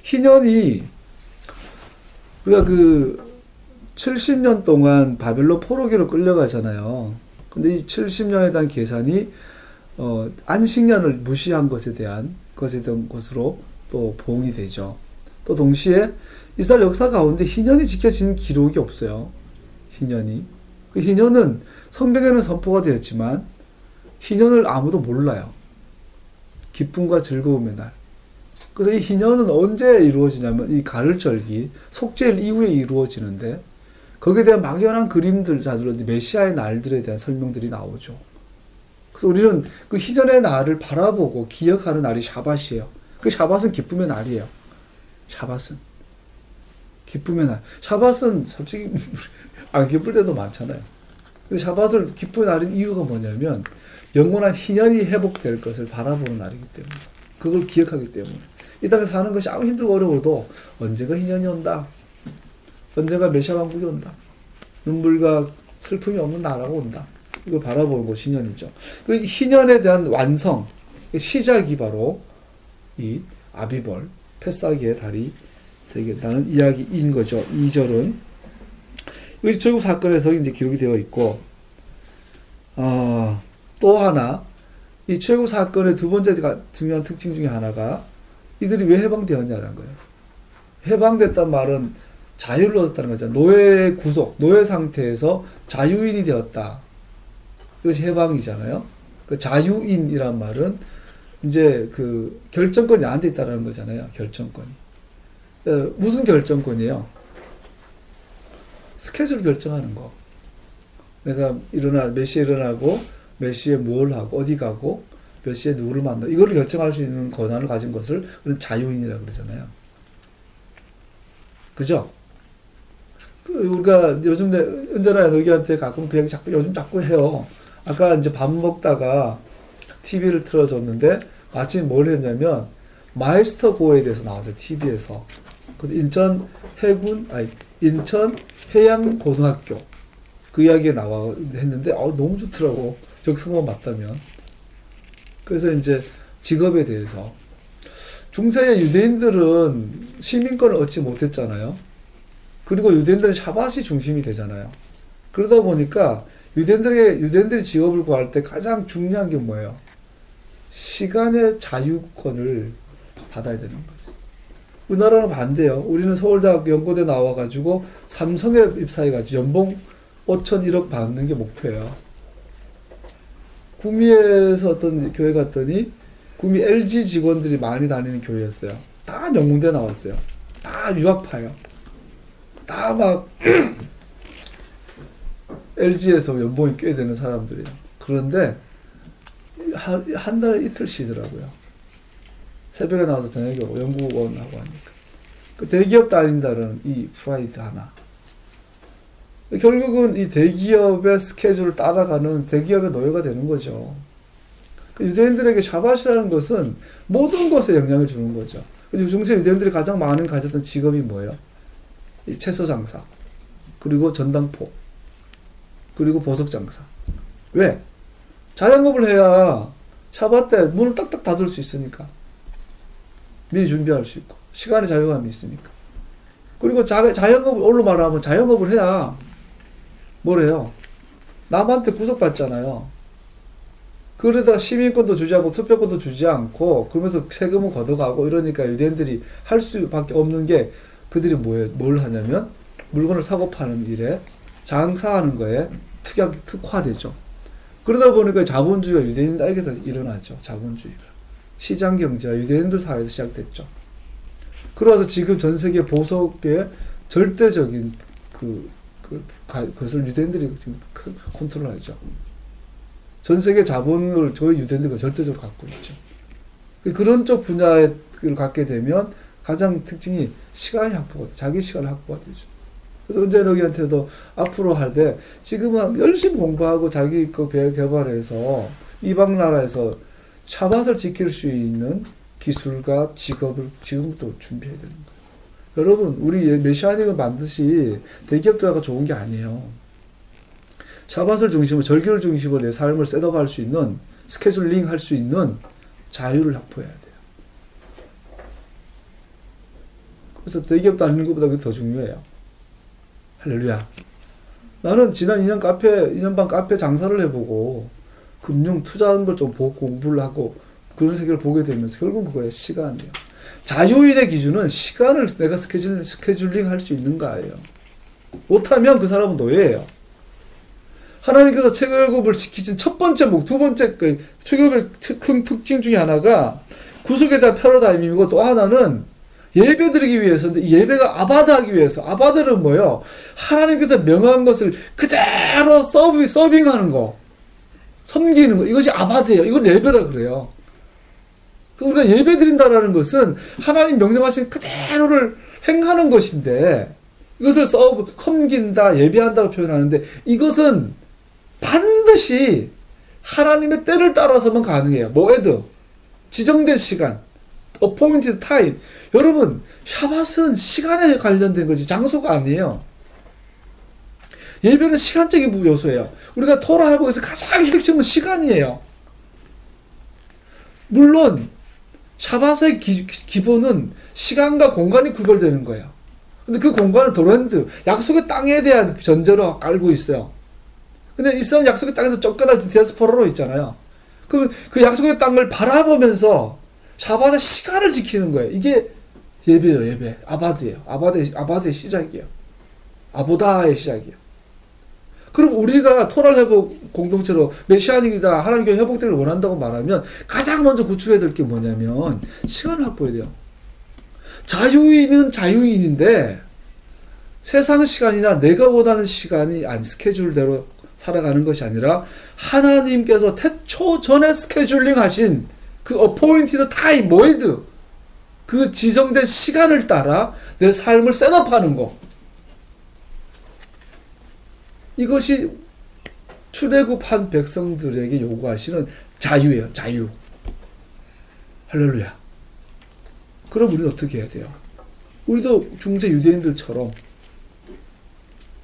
희년이 우리가 그 70년 동안 바벨론 포로기로 끌려가잖아요. 근데 이 70년에 대한 계산이 안식년을 무시한 것에 대한 것으로 또 보응이 되죠. 또 동시에 이스라엘 역사 가운데 희년이 지켜진 기록이 없어요. 희년이. 그 희년은 성경에는 선포가 되었지만 희년을 아무도 몰라요. 기쁨과 즐거움의 날. 그래서 이 희년은 언제 이루어지냐면 이 가을절기, 속죄일 이후에 이루어지는데 거기에 대한 막연한 그림들, 자들은 메시아의 날들에 대한 설명들이 나오죠. 그래서 우리는 그 희년의 날을 바라보고 기억하는 날이 샤밧이에요. 그 샤밧은 기쁨의 날이에요. 샤밧은. 기쁨의 날. 샤밧은 솔직히 안 기쁠 때도 많잖아요. 근데 샤밧을 기쁨의 날인 이유가 뭐냐면 영원한 희년이 회복될 것을 바라보는 날이기 때문에. 그걸 기억하기 때문에. 이 땅에 사는 것이 아무 힘들고 어려워도 언젠가 희년이 온다. 언젠가 메시아 왕국이 온다. 눈물과 슬픔이 없는 나라가 온다. 이걸 바라보는 것이 희년이죠. 그 희년에 대한 완성, 시작이 바로 이 아비벌, 패사기의 달이 되겠다는 이야기인 거죠. 2절은. 이것이 출애굽 사건에서 이제 기록이 되어 있고, 또 하나, 이 출애굽 사건의 두 번째 중요한 특징 중에 하나가 이들이 왜 해방되었냐는 거예요. 해방됐단 말은 자유를 얻었다는 거죠. 노예 구속, 노예 상태에서 자유인이 되었다. 이것이 해방이잖아요. 그 자유인이란 말은 이제 그 결정권이 나한테 있다는 거잖아요. 결정권이. 무슨 결정권이에요? 스케줄 결정하는 거. 내가 몇 시에 일어나고, 몇 시에 뭘 하고, 어디 가고, 몇 시에 누구를 만나. 이거를 결정할 수 있는 권한을 가진 것을 우리는 자유인이라고 그러잖아요. 그죠? 우리가 요즘 언제나 너희한테 가끔 그냥 요즘 자꾸 해요. 아까 이제 밥 먹다가 TV를 틀어줬는데 마침 뭘 했냐면 마이스터 고에 대해서 나왔어요. TV에서. 그래서 인천 해양고등학교 그 이야기가 나와 했는데 너무 좋더라고. 적성만 맞다면. 그래서 이제 직업에 대해서 중세의 유대인들은 시민권을 얻지 못했잖아요. 그리고 유대인들은 샤밧이 중심이 되잖아요. 그러다 보니까 유대인들이 직업을 구할 때 가장 중요한 게 뭐예요? 시간의 자유권을 받아야 되는 거지. 우리나라는 반대요. 우리는 서울대학교 연고대 나와가지고 삼성에 입사해가지고 연봉 5천 1억 받는 게 목표예요. 구미에서 어떤 교회 갔더니 구미 LG 직원들이 많이 다니는 교회였어요. 다 명문대 나왔어요. 다 유학파예요. 다 막 LG에서 연봉이 꽤 되는 사람들이에요. 그런데 한 달에 이틀 쉬더라고요. 새벽에 나와서 저녁에 오고 연구원 하고 하니까. 그 대기업 다닌다는 이 프라이드 하나. 결국은 이 대기업의 스케줄을 따라가는 대기업의 노예가 되는 거죠. 그 유대인들에게 샤밧이라는 것은 모든 것에 영향을 주는 거죠. 중세 유대인들이 가장 많이 가졌던 직업이 뭐예요? 이 채소 장사, 그리고 전당포, 그리고 보석 장사. 왜? 자영업을 해야 샤밧 때 문을 딱딱 닫을 수 있으니까. 미리 준비할 수 있고 시간의 자유감이 있으니까. 그리고 자영업을 올로 말하면 자영업을 해야 뭐래요? 남한테 구속받잖아요. 그러다가 시민권도 주지 않고 투표권도 주지 않고 그러면서 세금은 걷어가고 이러니까 유대인들이 할 수밖에 없는 게 그들이 뭘 하냐면 물건을 사고 파는 일에 장사하는 거에 특화되죠. 그러다 보니까 자본주의가 유대인에게서 일어나죠. 자본주의가. 시장 경제가 유대인들 사회에서 시작됐죠. 그래서 지금 전 세계 보석의 절대적인 그것을 유대인들이 지금 컨트롤하죠. 전 세계 자본을 저희 유대인들과 절대적으로 갖고 있죠. 그런 쪽 분야를 갖게 되면 가장 특징이 시간이 확보가 돼. 자기 시간이 확보가 되죠. 그래서 언제 너희한테도 앞으로 할 때 지금은 열심히 공부하고 자기 그 개발해서 이방 나라에서 샤밧을 지킬 수 있는 기술과 직업을 지금부터 준비해야 되는 거예요. 여러분, 우리 메시아닉은 반드시 대기업들과 좋은 게 아니에요. 샤밧을 중심으로, 절기를 중심으로 내 삶을 셋업할 수 있는, 스케줄링 할 수 있는 자유를 확보해야 돼요. 그래서 대기업 다니는 것보다 그게 더 중요해요. 할렐루야. 나는 지난 2년 반 카페 장사를 해보고, 금융 투자하는 걸 좀 보고 공부를 하고, 그런 세계를 보게 되면서 결국은 그거예요. 시간이에요. 자유인의 기준은 시간을 내가 스케줄링 할 수 있는가예요. 못하면 그 사람은 노예예요. 하나님께서 체결급을 지키신 첫 번째 두 번째 출애굽의 큰 특징 중에 하나가 구속에 대한 패러다임이고 또 하나는 예배드리기 위해서인데 예배가 아바드하기 위해서. 아바드는 뭐예요? 하나님께서 명한 것을 그대로 서빙하는 거. 섬기는 거. 이것이 아바드예요. 이걸 예배라 그래요. 우리가 예배 드린다라는 것은 하나님 명령하신 그대로를 행하는 것인데 이것을 섬긴다, 예배한다고 표현하는데 이것은 반드시 하나님의 때를 따라서만 가능해요. 모에드, 지정된 시간, appointed time. 여러분, 샤밧은 시간에 관련된 거지 장소가 아니에요. 예배는 시간적인 요소예요. 우리가 토라 회복에서 가장 핵심은 시간이에요. 물론 샤밧의 기본은 시간과 공간이 구별되는 거예요. 근데 그 공간은 도랜드, 약속의 땅에 대한 전제로 깔고 있어요. 근데 이스라엘 약속의 땅에서 쫓겨나서 디아스포라로 있잖아요. 그럼 그 약속의 땅을 바라보면서 샤밧의 시간을 지키는 거예요. 이게 예배요, 예배. 아바드예요. 아바드의 시작이에요. 아보다의 시작이에요. 그럼 우리가 토랄 회복 공동체로 메시아닉이다, 하나님께 회복되기를 원한다고 말하면 가장 먼저 구축해야 될 게 뭐냐면 시간을 확보해야 돼요. 자유인은 자유인인데 세상 시간이나 내가 원하는 시간이 아니 스케줄대로 살아가는 것이 아니라 하나님께서 태초 전에 스케줄링 하신 그 어포인티드 타임, 모이드, 그 지정된 시간을 따라 내 삶을 셋업하는 거. 이것이 출애굽한 백성들에게 요구하시는 자유예요. 자유. 할렐루야. 그럼 우리는 어떻게 해야 돼요? 우리도 중세 유대인들처럼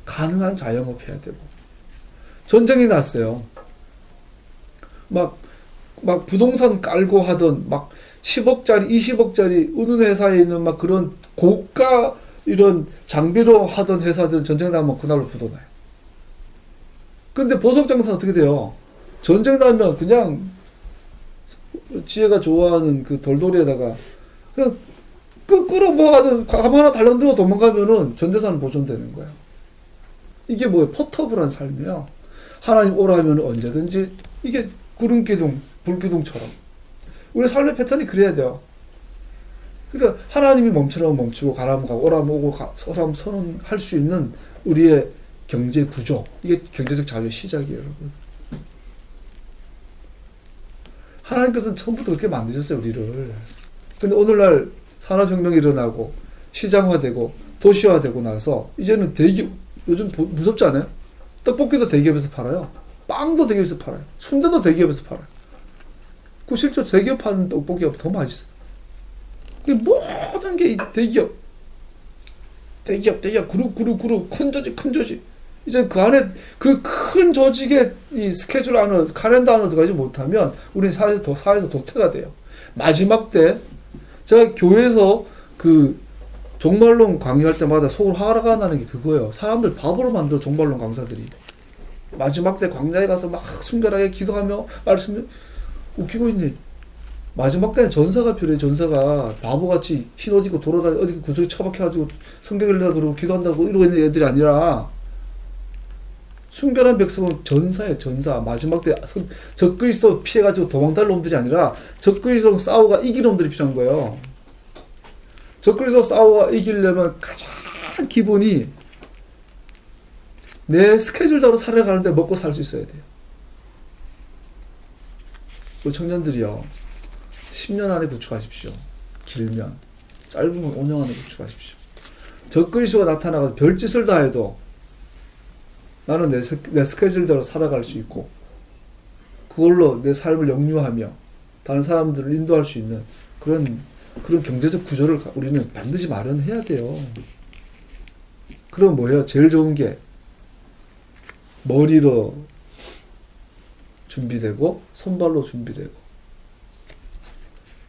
가능한 자영업 해야 되고. 전쟁이 났어요. 막 부동산 깔고 하던 막 10억짜리, 20억짜리 어느 회사에 있는 막 그런 고가 이런 장비로 하던 회사들은 전쟁 나면 그날로 부도나요. 그런데 보석장사는 어떻게 돼요? 전쟁 나면 그냥 지혜가 좋아하는 그 돌돌이에다가 그냥 끌어모아든 감 하나 달랑들고 도망가면은 전재산은 보존되는 거예요. 이게 뭐예요? 포터블한 삶이에요. 하나님 오라면 언제든지 이게 구름기둥, 불기둥처럼 우리 삶의 패턴이 그래야 돼요. 그러니까 하나님이 멈추라면 멈추고 가라면 가고 오라면 오고 서라면 서는 할 수 있는 우리의 경제 구조, 이게 경제적 자유의 시작이에요, 여러분. 하나님께서는 처음부터 그렇게 만드셨어요, 우리를. 근데 오늘날 산업혁명이 일어나고 시장화되고 도시화되고 나서 이제는 대기업, 요즘 무섭지 않아요? 떡볶이도 대기업에서 팔아요. 빵도 대기업에서 팔아요. 순대도 대기업에서 팔아요. 그 실제 대기업 파는 떡볶이가 더 맛있어요. 모든 게 대기업, 그룹, 큰 조직. 이제 그 안에 그 큰 조직의 이 스케줄 안에 카렌더 안에 들어가지 못하면 우리는 사회에서 도태가 돼요. 마지막 때 제가 교회에서 그 종말론 강의할 때마다 속으로 화가 나는 게 그거예요. 사람들 바보로 만들어, 종말론 강사들이. 마지막 때 광야에 가서 막 순결하게 기도하며 말씀, 웃기고 있니? 마지막 때는 전사가 필요해. 전사가 바보같이 흰 옷 입고 돌아다니 어디 구석에 처박혀가지고 성경 읽으려고 그러고 기도한다고 이러고 있는 애들이 아니라 순결한 백성은 전사예요. 전사. 마지막 때 적그리스도 피해가지고 도망갈 놈들이 아니라 적그리스도 싸우가 이길 놈들이 필요한 거예요. 적그리스도 싸우가 이기려면 가장 기본이 내 스케줄대로 살아가는데 먹고 살 수 있어야 돼요. 우리 청년들이요, 10년 안에 구축하십시오. 길면. 짧으면 5년 안에 구축하십시오. 적그리스도가 나타나서 별짓을 다 해도 나는 내 스케줄대로 살아갈 수 있고 그걸로 내 삶을 영유하며 다른 사람들을 인도할 수 있는 그런 경제적 구조를 우리는 반드시 마련해야 돼요. 그럼 뭐예요? 제일 좋은 게 머리로 준비되고 손발로 준비되고.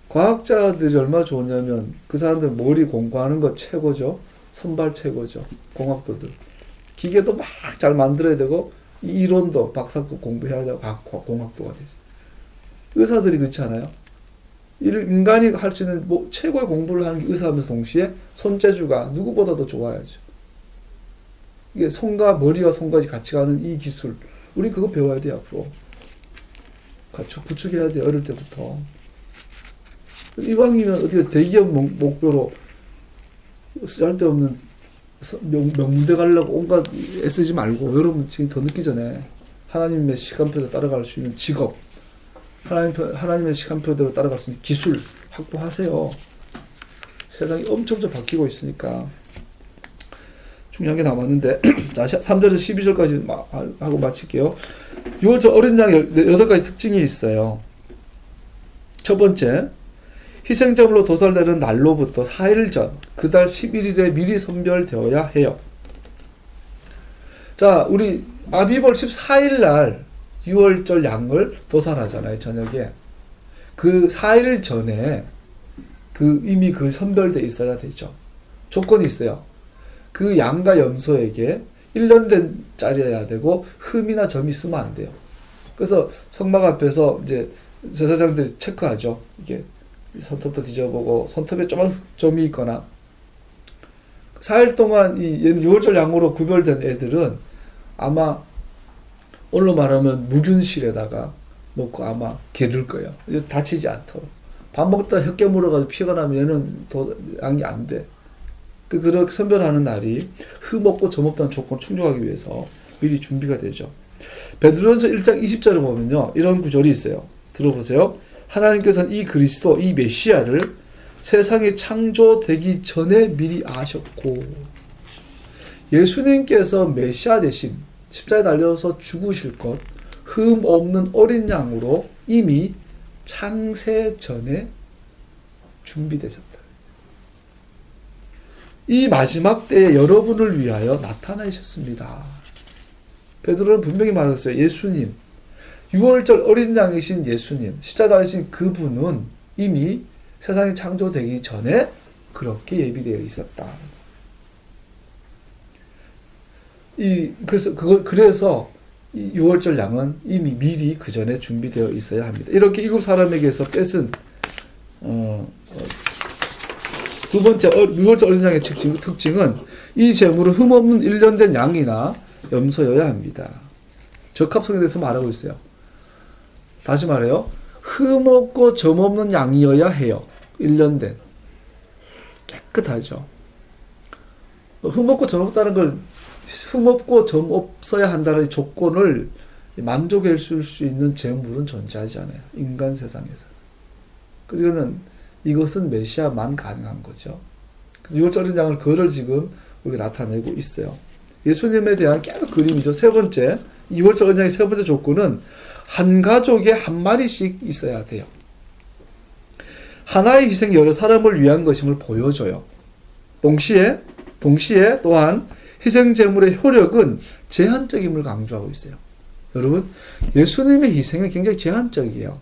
과학자들이 얼마나 좋으냐면 그 사람들 머리 공부하는 거 최고죠. 손발 최고죠. 공학도들. 기계도 막 잘 만들어야 되고 이론도 박사급 공부해야 되고 공학도가 되죠. 의사들이 그렇지 않아요? 인간이 할 수 있는 최고의 공부를 하는 게 의사하면서 동시에 손재주가 누구보다도 좋아야죠. 이게 손과 머리와 손까지 같이 가는 이 기술, 우리 그거 배워야 돼요. 앞으로 구축해야 돼요. 어릴 때부터. 이왕이면 어떻게 대기업 목표로 쓸데없는 명문대 가려고 온갖 애쓰지 말고, 여러분 지금 더 늦기 전에 하나님의 시간표대로 따라갈 수 있는 직업, 하나님의 시간표대로 따라갈 수 있는 기술 확보하세요. 세상이 엄청 바뀌고 있으니까. 중요한 게 남았는데 자, 3절에서 12절까지 하고 마칠게요. 6월절 어린 양 8가지 특징이 있어요. 첫 번째, 희생제물로 도살되는 날로부터 4일 전, 그달 11일에 미리 선별되어야 해요. 자, 우리 아비벌 14일 날 6월절 양을 도살하잖아요, 저녁에. 그 4일 전에 이미 선별돼 있어야 되죠. 조건이 있어요. 그 양과 염소에게 1년 된 짤이어야 되고 흠이나 점이 있으면 안 돼요. 그래서 성막 앞에서 이제 제사장들이 체크하죠. 이게 손톱도 뒤져보고 손톱에 조금 점이 있거나 4일 동안 이 유월절 양으로 구별된 애들은 아마 오늘로 말하면 무균실에다가 놓고 아마 기를 거예요. 다치지 않도록. 밥 먹다 혀깨 물어가지고 피가 나면 얘는 더 양이 안 돼. 그렇게 선별하는 날이 흠없고 점없다는 조건을 충족하기 위해서 미리 준비가 되죠. 베드로전서 1장 20절을 보면요, 이런 구절이 있어요. 들어보세요. 하나님께서는 이 그리스도, 이 메시아를 세상이 창조되기 전에 미리 아셨고, 예수님께서 메시아 대신 십자가에 달려서 죽으실 것, 흠 없는 어린 양으로 이미 창세 전에 준비되셨다. 이 마지막 때에 여러분을 위하여 나타나셨습니다. 베드로는 분명히 말했어요. 예수님, 6월절 어린 양이신 예수님, 십자가에 달리신 그분은 이미 세상이 창조되기 전에 그렇게 예비되어 있었다. 그래서 이 6월절 양은 이미 미리 그 전에 준비되어 있어야 합니다. 이렇게 일곱 사람에게서 뺏은 두 번째 6월절 어린 양의 특징은 이 제물은 흠없는 1년 된 양이나 염소여야 합니다. 적합성에 대해서 말하고 있어요. 다시 말해요. 흠없고 점없는 양이어야 해요. 1년 된. 깨끗하죠. 흠없고 점없다는 걸 흠없고 점없어야 한다는 조건을 만족해 줄 수 있는 제물은 존재하지 않아요. 인간 세상에서. 이것은 메시아만 가능한 거죠. 6월절 어린 양을 그를 지금 우리가 나타내고 있어요. 예수님에 대한 계속 그림이죠. 세 번째, 6월절 어린 양의 세 번째 조건은 한 가족에 한 마리씩 있어야 돼요. 하나의 희생이 여러 사람을 위한 것임을 보여줘요. 동시에 또한 희생 제물의 효력은 제한적임을 강조하고 있어요. 여러분, 예수님의 희생은 굉장히 제한적이에요.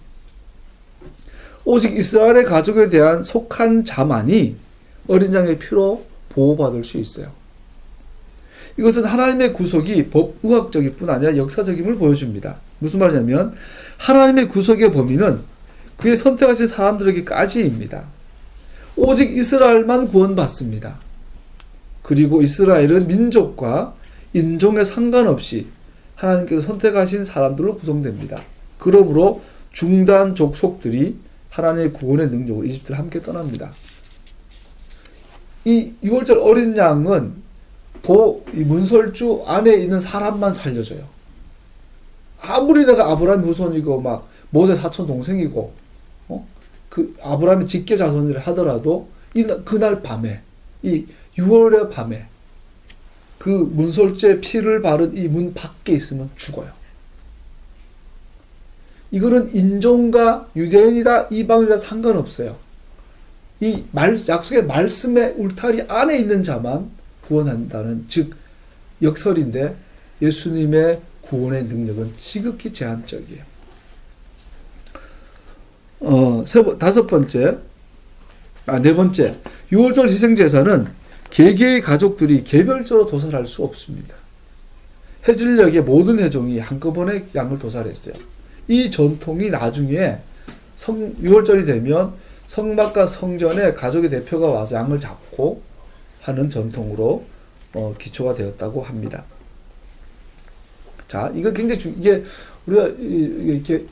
오직 이스라엘의 가족에 대한 속한 자만이 어린 양의 피로 보호받을 수 있어요. 이것은 하나님의 구속이 법의학적일 뿐 아니라 역사적임을 보여줍니다. 무슨 말이냐면 하나님의 구속의 범위는 그의 선택하신 사람들에게까지입니다. 오직 이스라엘만 구원받습니다. 그리고 이스라엘은 민족과 인종에 상관없이 하나님께서 선택하신 사람들로 구성됩니다. 그러므로 중단 족속들이 하나님의 구원의 능력으로 이집트를 함께 떠납니다. 이 6월절 어린 양은 이 문설주 안에 있는 사람만 살려줘요. 아무리 내가 아브라함 후손이고 막 모세 사촌 동생이고 그 아브라함의 직계 자손이라 하더라도 그날 밤에 이 6월의 밤에 그 문설주의 피를 바른 이 문 밖에 있으면 죽어요. 이거는 인종과 유대인이다 이방인이다 상관없어요. 이 약속의 말씀의 울타리 안에 있는 자만 구원한다는 즉 역설인데 예수님의 구원의 능력은 지극히 제한적이에요. 네 번째 6월절 희생제사는 개개의 가족들이 개별적으로 도살할 수 없습니다. 해질녘에 모든 회종이 한꺼번에 양을 도살했어요. 이 전통이 나중에 6월절이 되면 성막과 성전에 가족의 대표가 와서 양을 잡고 하는 전통으로 기초가 되었다고 합니다. 자, 이거 굉장히 이게 우리가 이렇게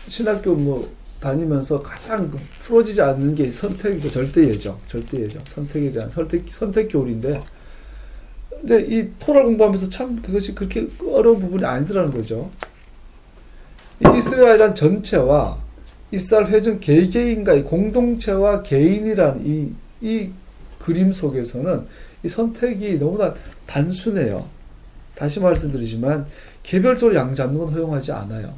신학교 다니면서 가장 풀어지지 않는 게 선택이고 절대예정. 선택에 대한 선택 교리인데, 근데 이 토라 공부하면서 참 그것이 그렇게 어려운 부분이 아니더라는 거죠. 이스라엘이란 전체와 이스라엘 회중 개개인과의 공동체와 개인이란 이 그림 속에서는 이 선택이 너무나 단순해요. 다시 말씀드리지만 개별적으로 양 잡는 건 허용하지 않아요.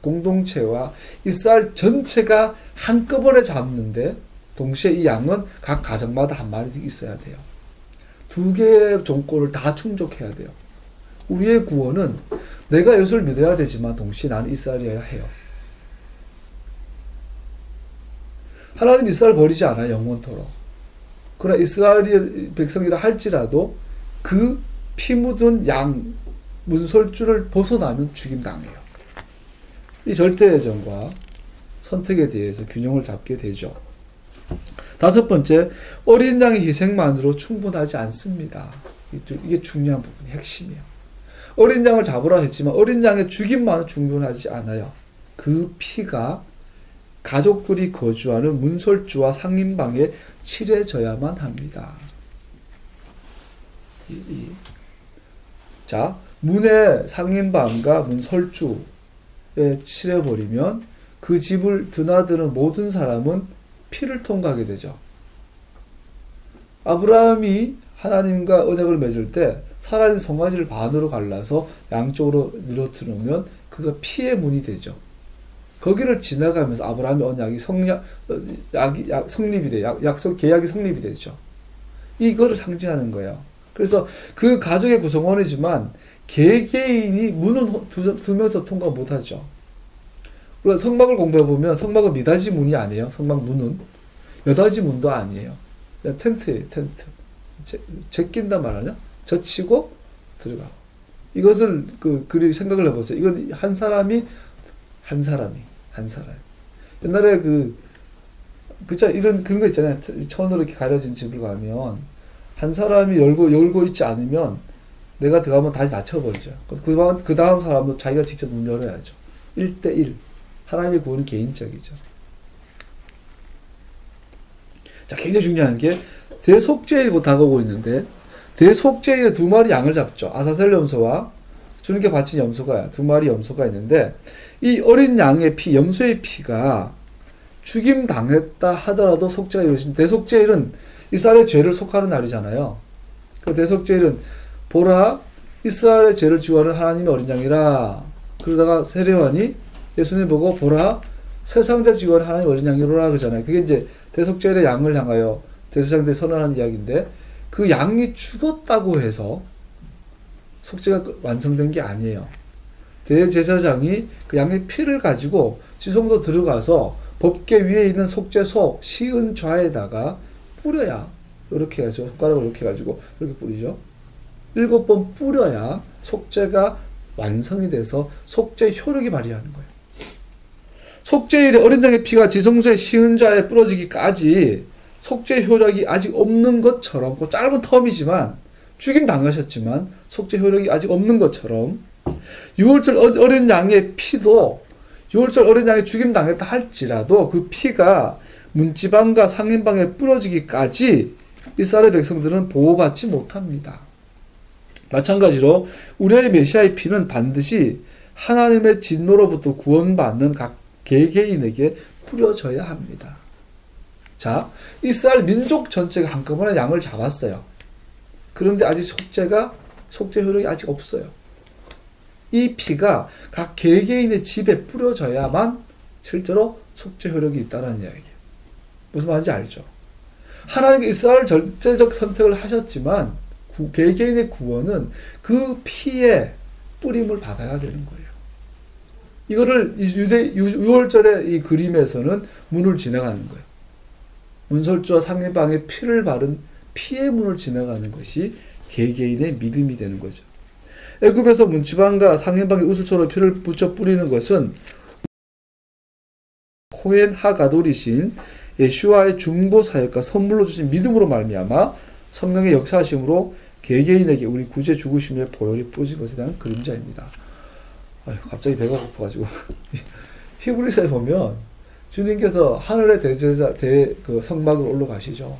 공동체와 이스라엘 전체가 한꺼번에 잡는데 동시에 이 양은 각 가정마다 한 마리 있어야 돼요. 두 개의 조건을 다 충족해야 돼요. 우리의 구원은 내가 예수를 믿어야 되지만 동시에 나는 이스라엘이어야 해요. 하나님 이스라엘 버리지 않아요. 영원토록. 그러나 이스라엘 백성이라 할지라도 그 피 묻은 양 문설주를 벗어나면 죽임당해요. 이 절대예정과 선택에 대해서 균형을 잡게 되죠. 다섯 번째, 어린 양의 희생만으로 충분하지 않습니다. 이게 중요한 부분이 핵심이에요. 어린 양을 잡으라 했지만 어린 양의 죽임만은 충분하지 않아요. 그 피가 가족들이 거주하는 문설주와 상인방에 칠해져야만 합니다. 자, 문의 상인방과 문설주에 칠해버리면 그 집을 드나드는 모든 사람은 피를 통과하게 되죠. 아브라함이 하나님과 언약을 맺을 때 살아있는 송아지를 반으로 갈라서 양쪽으로 늘어뜨리면 그가 피의 문이 되죠. 거기를 지나가면서 아브라함의 언약이 성립이 돼요. 약속 계약이 성립이 되죠. 이거를 상징하는 거예요. 그래서 그 가족의 구성원이지만 개개인이 문은 두 명서 통과 못하죠. 그리고 성막을 공부해 보면 성막은 미닫이 문이 아니에요. 성막 문은 여닫이 문도 아니에요. 그냥 텐트예요. 텐트. 제낀단 말하냐? 젖히고 들어가. 이것을 생각을 해보세요. 이건 한 사람이. 옛날에 그런 거 있잖아요. 천으로 이렇게 가려진 집을 가면 한 사람이 열고 있지 않으면 내가 들어가면 다시 닫혀버리죠. 그 다음 사람도 자기가 직접 문 열어야죠. 1대1. 하나님의 구원은 개인적이죠. 자, 굉장히 중요한 게 대속죄일이 다가오고 있는데 대속죄일에 두 마리 양을 잡죠. 아사셀 염소와 주님께 바친 염소가 두 마리 염소가 있는데 이 어린 양의 피, 염소의 피가 죽임 당했다 하더라도 속죄가 이루어진 대속죄일은 이스라엘의 죄를 속하는 날이잖아요. 그 대속죄일은 보라 이스라엘의 죄를 지워하는 하나님의 어린 양이라. 그러다가 세례요한이 예수님 보고 보라 세상자 지워하는 하나님의 어린 양이로라 그러잖아요. 그게 이제 대속죄일의 양을 향하여 대제사장들이 선언하는 이야기인데 그 양이 죽었다고 해서 속죄가 완성된 게 아니에요. 대제사장이 그 양의 피를 가지고 지성소 들어가서 법궤 위에 있는 속죄소 시은좌에다가 뿌려야 이렇게 해가지고 손가락을 이렇게 해가지고 이렇게 뿌리죠. 7번 뿌려야 속죄가 완성이 돼서 속죄 효력이 발휘하는 거예요. 속죄일에 어린 양의 피가 지성소의 시은좌에 뿌려지기까지 속죄 효력이 아직 없는 것처럼 그 짧은 텀이지만 죽임 당하셨지만 속죄 효력이 아직 없는 것처럼 6월절 어린 양의 피도 6월절 어린 양이 죽임 당했다 할지라도 그 피가 문지방과 상인방에 뿌려지기까지 이스라엘 백성들은 보호받지 못합니다. 마찬가지로 우리의 메시아의 피는 반드시 하나님의 진노로부터 구원받는 각 개개인에게 뿌려져야 합니다. 자, 이스라엘 민족 전체가 한꺼번에 양을 잡았어요. 그런데 아직 속죄 효력이 아직 없어요. 이 피가 각 개개인의 집에 뿌려져야만 실제로 속죄 효력이 있다는 이야기예요. 무슨 말인지 알죠? 하나님께 이스라엘 절대적 선택을 하셨지만 개개인의 구원은 그 피에 뿌림을 받아야 되는 거예요. 이거를 유월절의 이 그림에서는 문을 지나가는 거예요. 문설주와 상인방에 피를 바른 피의 문을 지나가는 것이 개개인의 믿음이 되는 거죠. 애굽에서 문지방과 상인방에 우슬초로 피를 붙여 뿌리는 것은 코헨 하가돌이신 예수와의 중보 사역과 선물로 주신 믿음으로 말미암아 성령의 역사하심으로 개개인에게 우리 구주의 죽으심의 보혈이 뿌려진 것에 대한 그림자입니다. 갑자기 배가 고파가지고 히브리서에 보면 주님께서 하늘의 대제사 그 성막으로 올라가시죠.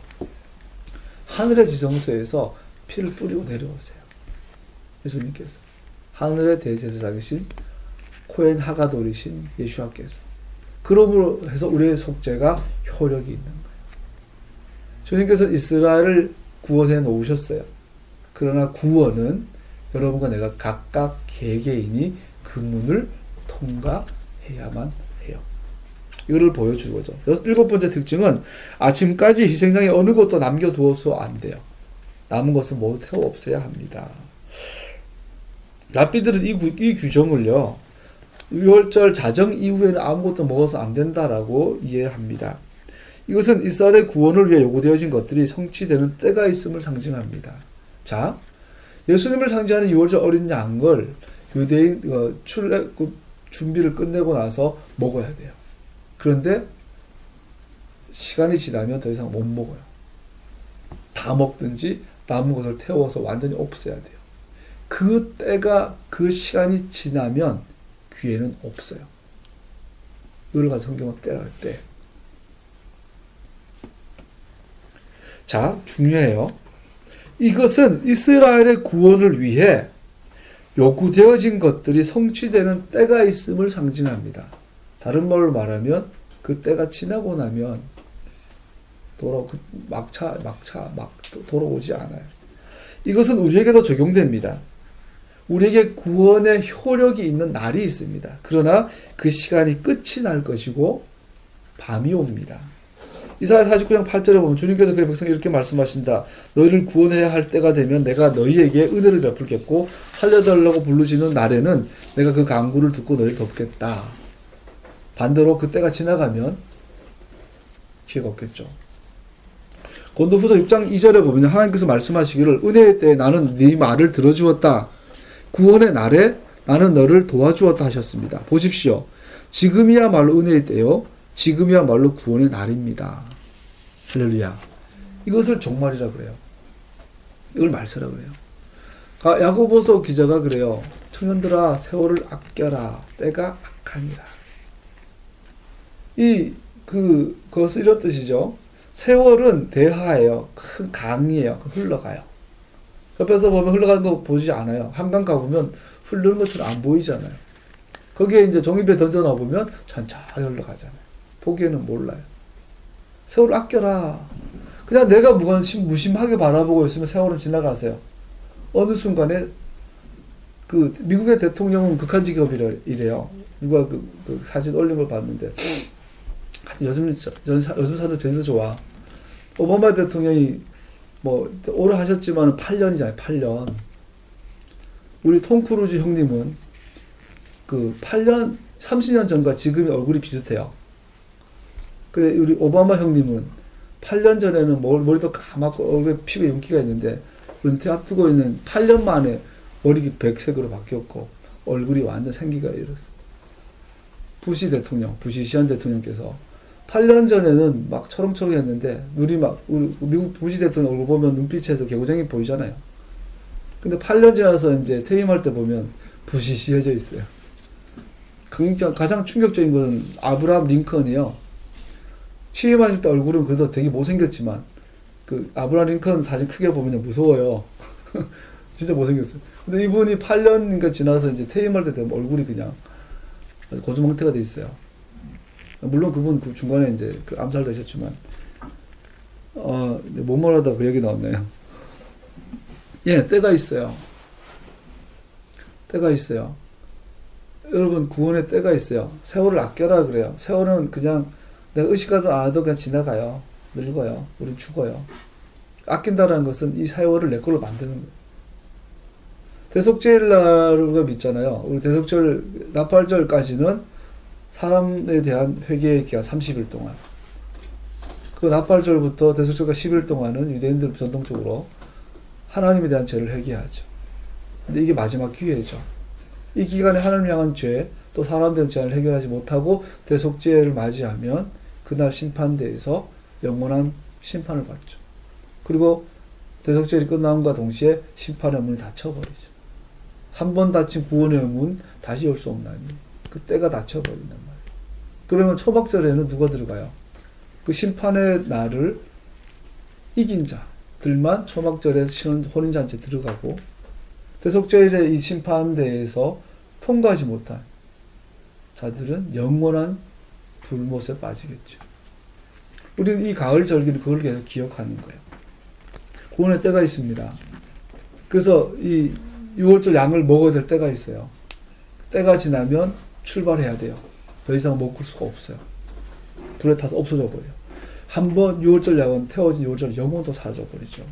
하늘의 지성소에서 피를 뿌리고 내려오세요. 예수님께서 하늘의 대제사장이신 코헨 하가돌이신 예수와께서 그러므로 해서 우리의 속죄가 효력이 있는 거예요. 주님께서 이스라엘을 구원해 놓으셨어요. 그러나 구원은 여러분과 내가 각각 개개인이 그 문을 통과해야만 해요. 이거를 보여주는 거죠. 일곱 번째 특징은 아침까지 희생장에 어느 것도 남겨두어서 안 돼요. 남은 것은 모두 태워 없애야 합니다. 랍비들은 이 규정을요, 6월절 자정 이후에는 아무것도 먹어서 안 된다라고 이해합니다. 이것은 이스라엘의 구원을 위해 요구되어진 것들이 성취되는 때가 있음을 상징합니다. 자, 예수님을 상징하는 6월절 어린 양을 유대인 준비를 끝내고 나서 먹어야 돼요. 그런데 시간이 지나면 더 이상 못 먹어요. 다 먹든지 남은 것을 태워서 완전히 없애야 돼요. 그 때가, 그 시간이 지나면 기회는 없어요. 이걸 가지고 성경은 때라 때. 자, 중요해요. 이것은 이스라엘의 구원을 위해 요구되어진 것들이 성취되는 때가 있음을 상징합니다. 다른 말로 말하면 그 때가 지나고 나면 돌아오지 않아요. 이것은 우리에게도 적용됩니다. 우리에게 구원의 효력이 있는 날이 있습니다. 그러나 그 시간이 끝이 날 것이고 밤이 옵니다. 이사야 49장 8절에 보면 주님께서 그 백성에 이렇게 말씀하신다. 너희를 구원해야 할 때가 되면 내가 너희에게 은혜를 베풀겠고 살려달라고 부르짖는 날에는 내가 그 간구를 듣고 너희를 돕겠다. 반대로 그 때가 지나가면 기회가 없겠죠. 고린도후서 6장 2절에 보면 하나님께서 말씀하시기를 은혜의 때에 나는 네 말을 들어주었다. 구원의 날에 나는 너를 도와주었다 하셨습니다. 보십시오. 지금이야말로 은혜의 때요. 지금이야말로 구원의 날입니다. 할렐루야. 이것을 종말이라 그래요. 이걸 말세라 그래요. 야고보서 기자가 그래요. 청년들아 세월을 아껴라. 때가 악하니라. 그것은 이런 뜻이죠. 세월은 대하예요. 큰 강이에요. 흘러가요. 옆에서 보면 흘러가는 거 보이지 않아요. 한강 가보면 흐르는 것처럼 안 보이잖아요. 거기에 이제 종이배 던져놔 보면 천천히 흘러가잖아요. 보기에는 몰라요. 세월을 아껴라. 그냥 내가 무심하게 바라보고 있으면 세월은 지나가세요. 어느 순간에 미국의 대통령은 극한 직업이래요. 누가 그 사진 올린 걸 봤는데 요즘 사는 제일 좋아. 오바마 대통령이 오래 하셨지만 8년이잖아요. 8년. 우리 톰 크루즈 형님은 30년 전과 지금의 얼굴이 비슷해요. 근데 우리 오바마 형님은 8년 전에는 머리도 까맣고 얼굴에 피부에 윤기가 있는데 은퇴 앞두고 있는 8년 만에 머리 백색으로 바뀌었고 얼굴이 완전 생기가 잃었어. 부시 시한 대통령께서 8년 전에는 막 초롱초롱했는데 우리 미국 부시 대통령 얼굴 보면 눈빛에서 개구쟁이 보이잖아요. 근데 8년 지나서 이제 퇴임할 때 보면 부시시해져 있어요. 가장 충격적인 것은 아브라함 링컨이요. 취임하실 때 얼굴은 그래도 되게 못생겼지만 아브라함 링컨 사진 크게 보면 무서워요. 진짜 못생겼어요. 근데 이분이 8년인가 지나서 이제 퇴임할 때 되면 얼굴이 그냥 고주망태가 돼 있어요. 물론 그분 중간에 이제 암살되셨지만 못 말하다 그 얘기 나왔네요. 예, 때가 있어요. 때가 있어요. 여러분 구원의 때가 있어요. 세월을 아껴라 그래요. 세월은 그냥 내가 의식하든 안 하든 그냥 지나가요. 늙어요. 우린 죽어요. 아낀다는 것은 이 세월을 내 걸로 만드는 거예요. 대속죄일날 우리가 믿잖아요. 우리 대속절 나팔절까지는 사람에 대한 회개의 기간 30일 동안. 그 나팔절부터 대속절까지 10일 동안은 유대인들 전통적으로 하나님에 대한 죄를 회개하죠. 근데 이게 마지막 기회죠. 이 기간에 하나님 향한 죄, 또 사람에 대한 죄를 해결하지 못하고 대속죄를 맞이하면 그날 심판대에서 영원한 심판을 받죠. 그리고 대속죄일이 끝남과 동시에 심판의 문이 닫혀버리죠. 한 번 닫힌 구원의 문 다시 열 수 없나니 그 때가 닫혀버린단 말이에요. 그러면 초막절에는 누가 들어가요? 그 심판의 날을 이긴 자들만 초막절에 혼인잔치에 들어가고 대속죄일의 이 심판대에서 통과하지 못한 자들은 영원한 불못에 빠지겠죠. 우리는 이 가을 절기는 그걸 계속 기억하는 거예요. 구원의 때가 있습니다. 그래서 이 6월절 양을 먹어야 될 때가 있어요. 때가 지나면 출발해야 돼요. 더 이상 먹을 수가 없어요. 불에 타서 없어져 버려요. 한번 6월절 양은 태워진 6월절 영혼도 사라져 버리죠.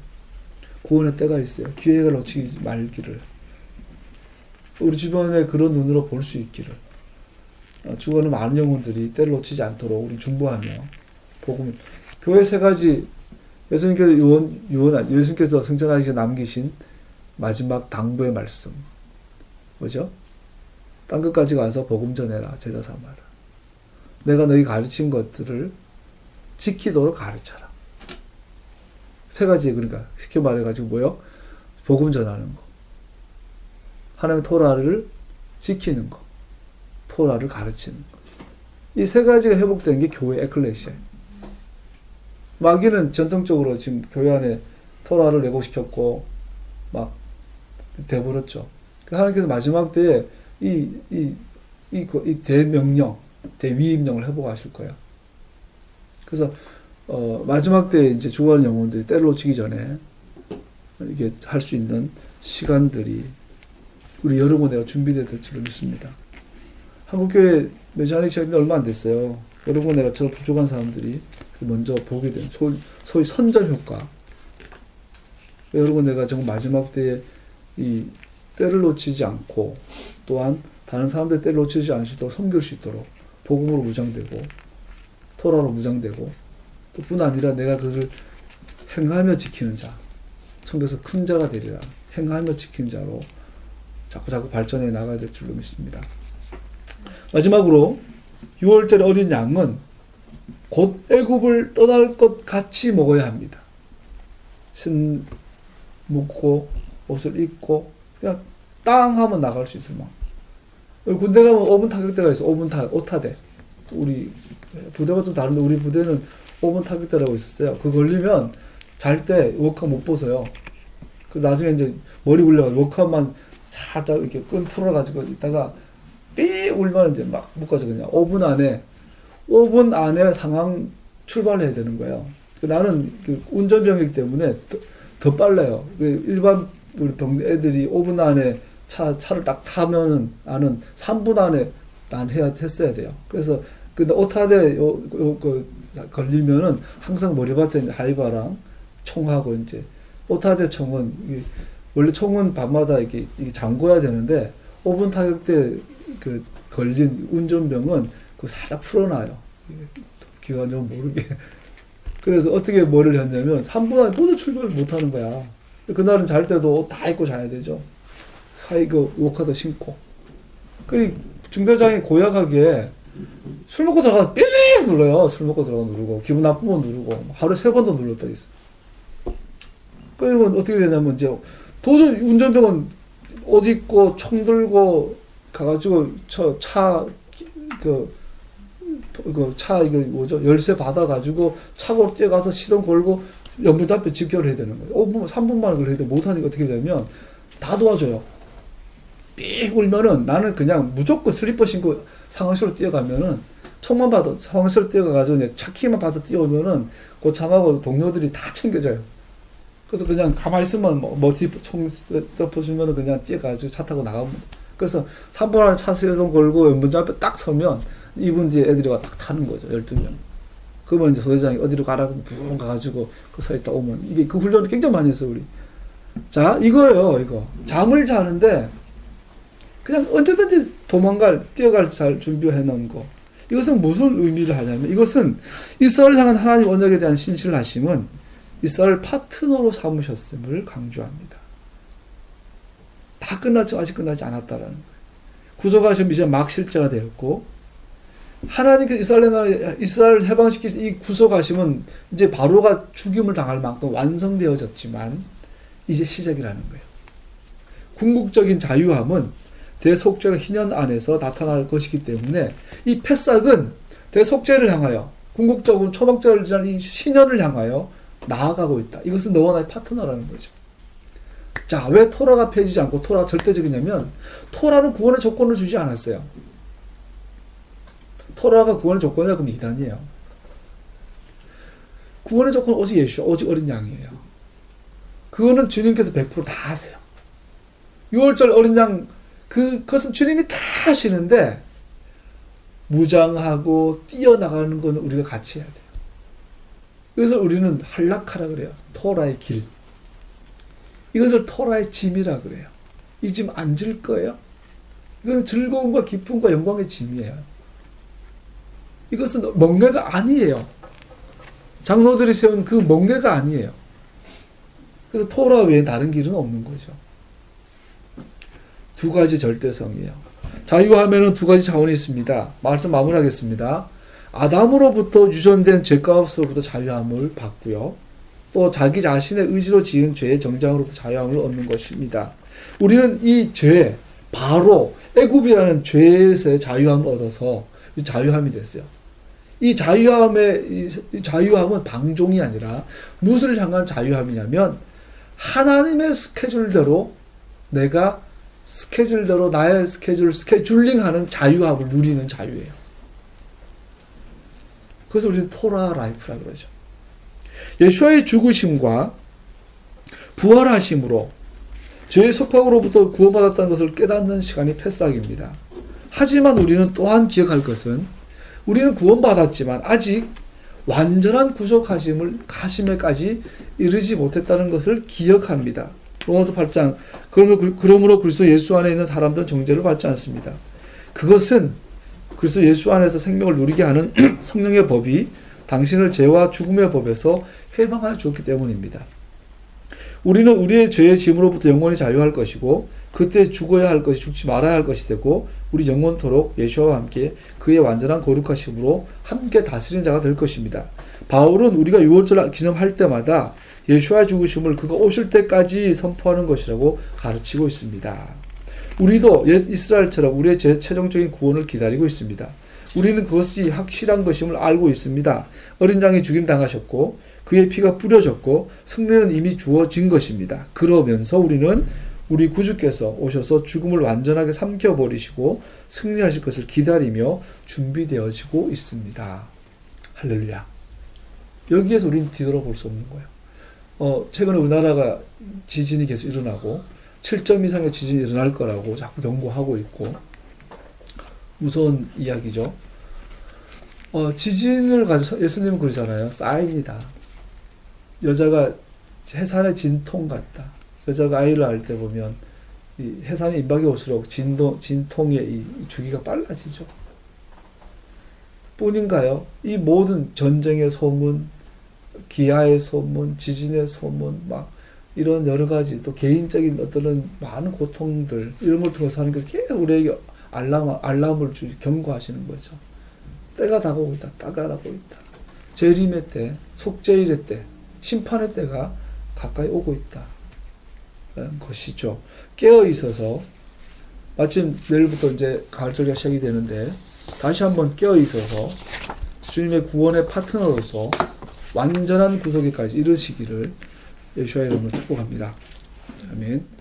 구원의 때가 있어요. 기회를 놓치지 말기를. 우리 주변에 그런 눈으로 볼 수 있기를. 죽어가는 많은 영혼들이 때를 놓치지 않도록 우리 중보하며 복음. 교회 세 가지 예수님께서 승천하시기 남기신 마지막 당부의 말씀. 뭐죠? 땅 끝까지 가서 복음 전해라. 제자 삼아라. 내가 너희 가르친 것들을 지키도록 가르쳐라. 세 가지, 그러니까 쉽게 말해가지고 뭐요? 복음 전하는 거, 하나님의 토라를 지키는 거, 토라를 가르치는 거. 이 세 가지가 회복된 게 교회 에클레시아예요. 마귀는 전통적으로 지금 교회 안에 토라를 왜곡시켰고 막 돼버렸죠. 하나님께서 마지막 때에 이 대명령, 대위임령을 회복하실 거예요. 그래서 마지막 때 이제 죽어가는 영혼들이 때를 놓치기 전에 이게 할 수 있는 시간들이 우리 여러분 내가 준비될 줄로 믿습니다. 한국교회 메시아닉 시작된 얼마 안 됐어요. 여러분 내가 저런 부족한 사람들이 먼저 보게 된 소위 선전 효과. 여러분 내가 정말 마지막 때에 이 때를 놓치지 않고 또한 다른 사람들 때를 놓치지 않을 수 있도록 섬길 수 있도록 복음으로 무장되고 토라로 무장되고 또 뿐 아니라 내가 그것을 행하며 지키는 자, 성경에서 큰 자가 되리라, 행하며 지키는 자로 자꾸 발전해 나가야 될 줄로 믿습니다. 마지막으로 6월절 어린 양은 곧 애굽을 떠날 것 같이 먹어야 합니다. 신 묶고 옷을 입고 그냥 땅 하면 나갈 수 있을 만큼. 군대 가면 5분 타격대가 있어. 5분 오타대. 우리 부대가 좀 다른데 우리 부대는 5분 타격대라고 있었어요. 그거 걸리면 잘 때 워커 못 벗어요. 그 나중에 이제 머리 굴려가지고 워커만 살짝 이렇게 끈 풀어가지고 있다가 삐 울면 이제 막 묶어서 그냥 5분 안에 상황 출발해야 되는 거예요. 나는 그 운전병이기 때문에 더 빨라요. 일반 우리 애들이 5분 안에 차를 딱 타면은 나는 3분 안에 난 했어야 돼요. 그래서 근데 오타대 걸리면은 항상 머리맡에 하이바랑 총하고 이제 오타대 총은 원래 총은 밤마다 이게 잠궈야 되는데 5분 타격대 그 걸린 운전병은 그 살짝 풀어놔요. 기관장 모르게. 그래서 어떻게 뭐를 했냐면 3분 안에 모두 출발을 못 하는 거야. 그날은 잘 때도 옷 다 입고 자야 되죠. 그 워커도 신고. 그 중대장이 고약하게 술 먹고 들어가서 삐리릭 눌러요. 술 먹고 들어가 누르고 기분 나쁘면 누르고 하루에 3번도 눌렀다 있어. 그러면 어떻게 되냐면 이제 도저히 운전병은 옷 입고 총 들고 가가지고 이거 뭐죠? 열쇠 받아가지고 차고로 뛰어가서 시동 걸고 연분 앞에 집결을 해야 되는 거예요. 5분, 3분만 그걸 해야 돼. 못하니까 어떻게 되냐면 다 도와줘요. 삑 울면은 나는 그냥 무조건 슬리퍼 신고 상황실로 뛰어가면은 총만 봐도 상황실로 뛰어가가지고 이제 차 키만 봐서 뛰어오면은 그 참하고 동료들이 다 챙겨줘요. 그래서 그냥 가만히 있으면 총 덮어주면은 그냥 뛰어가지고 차 타고 나가면. 그래서 3분 안에 차 시동 걸고 연분자 앞에 딱 서면 2분 뒤에 애들이 와 딱 타는 거죠. 12명. 그러면 이제 소대장이 어디로 가라고 붕 가가지고 그 서 있다 오면 이게 그 훈련을 굉장히 많이 했어 우리. 자 이거예요. 이거 잠을 자는데 그냥 언제든지 뛰어갈 잘 준비해 놓은 거. 이것은 무슨 의미를 하냐면 이것은 이스라엘을 향한 하나님 언약에 대한 신실하심은 이스라엘 파트너로 삼으셨음을 강조합니다. 다 끝났지만 아직 끝나지 않았다라는 거예요. 구속하심 이제 막 실제가 되었고 하나님께서 이스라엘을 해방시키신 이 구속하심은 이제 바로가 죽임을 당할 만큼 완성되어졌지만 이제 시작이라는 거예요. 궁극적인 자유함은 대속죄의 희년 안에서 나타날 것이기 때문에 이 패싹은 대속죄를 향하여 궁극적으로 초막절을 지난 이 희년을 향하여 나아가고 있다. 이것은 너와 나의 파트너라는 거죠. 자, 왜 토라가 폐지지 않고 토라가 절대적이냐면 토라는 구원의 조건을 주지 않았어요. 토라가 구원의 조건이라 그럼 이단이에요. 구원의 조건은 오직 예수, 오직 어린 양이에요. 그거는 주님께서 100% 다 하세요. 6월절 어린 양 그것은 주님이 다 하시는데 무장하고 뛰어나가는 건 우리가 같이 해야 돼요. 그래서 우리는 한락하라 그래요. 토라의 길. 이것을 토라의 짐이라 그래요. 이 짐 안 질 거예요? 이건 즐거움과 기쁨과 영광의 짐이에요. 이것은 멍게가 아니에요. 장로들이 세운 그 멍게가 아니에요. 그래서 토라 외에 다른 길은 없는 거죠. 두 가지 절대성이에요. 자유하면은 두 가지 차원이 있습니다. 말씀 마무리하겠습니다. 아담으로부터 유전된 죄가업으로부터 자유함을 받고요. 또 자기 자신의 의지로 지은 죄의 정장으로부터 자유함을 얻는 것입니다. 우리는 이 죄, 바로 애굽이라는 죄에서의 자유함을 얻어서 자유함이 됐어요. 이 자유함은 방종이 아니라 무엇을 향한 자유함이냐면 하나님의 스케줄대로 내가 스케줄대로 나의 스케줄링하는 자유함을 누리는 자유예요. 그래서 우리는 토라 라이프라 그러죠. 예수와의 죽으심과 부활하심으로 죄의 속박으로부터 구원받았다는 것을 깨닫는 시간이 패싹입니다. 하지만 우리는 또한 기억할 것은 우리는 구원받았지만 아직 완전한 구속하심에까지 이르지 못했다는 것을 기억합니다. 로마서 8장 그러므로 그리스도 예수 안에 있는 사람들은 정죄를 받지 않습니다. 그것은 그리스도 예수 안에서 생명을 누리게 하는 성령의 법이 당신을 죄와 죽음의 법에서 해방하여 주었기 때문입니다. 우리는 우리의 죄의 짐으로부터 영원히 자유할 것이고 그때 죽어야 할 것이 죽지 말아야 할 것이 되고 우리 영원토록 예수와 함께 그의 완전한 거룩하심으로 함께 다스리는 자가 될 것입니다. 바울은 우리가 유월절 기념할 때마다 예수와 죽으심을 그가 오실 때까지 선포하는 것이라고 가르치고 있습니다. 우리도 옛 이스라엘처럼 우리의 최종적인 구원을 기다리고 있습니다. 우리는 그것이 확실한 것임을 알고 있습니다. 어린 양이 죽임당하셨고 그의 피가 뿌려졌고 승리는 이미 주어진 것입니다. 그러면서 우리는 우리 구주께서 오셔서 죽음을 완전하게 삼켜버리시고 승리하실 것을 기다리며 준비되어지고 있습니다. 할렐루야. 여기에서 우리는 뒤돌아볼 수 없는 거예요. 최근에 우리나라가 지진이 계속 일어나고 7점 이상의 지진이 일어날 거라고 자꾸 경고하고 있고 무서운 이야기죠. 지진을 가지고 예수님은 그러잖아요. 사인이다. 여자가 해산의 진통 같다. 여자가 아이를 낳을 때 보면 이 해산이 임박이 올수록 진통의 이 주기가 빨라지죠. 뿐인가요? 이 모든 전쟁의 소문, 기아의 소문, 지진의 소문, 막 이런 여러 가지 또 개인적인 어떤 많은 고통들 이런 걸 통해서 하는 게 계속 우리에게 알람을 경고하시는 거죠. 때가 다가오고 있다. 때가 다가오고 있다. 재림의 때, 속죄일의 때, 심판의 때가 가까이 오고 있다. 라는 것이죠. 깨어 있어서 마침 내일부터 이제 가을절기가 시작이 되는데 다시 한번 깨어 있어서 주님의 구원의 파트너로서 완전한 구속에까지 이르시기를 예수의 이름으로 축복합니다. 아멘.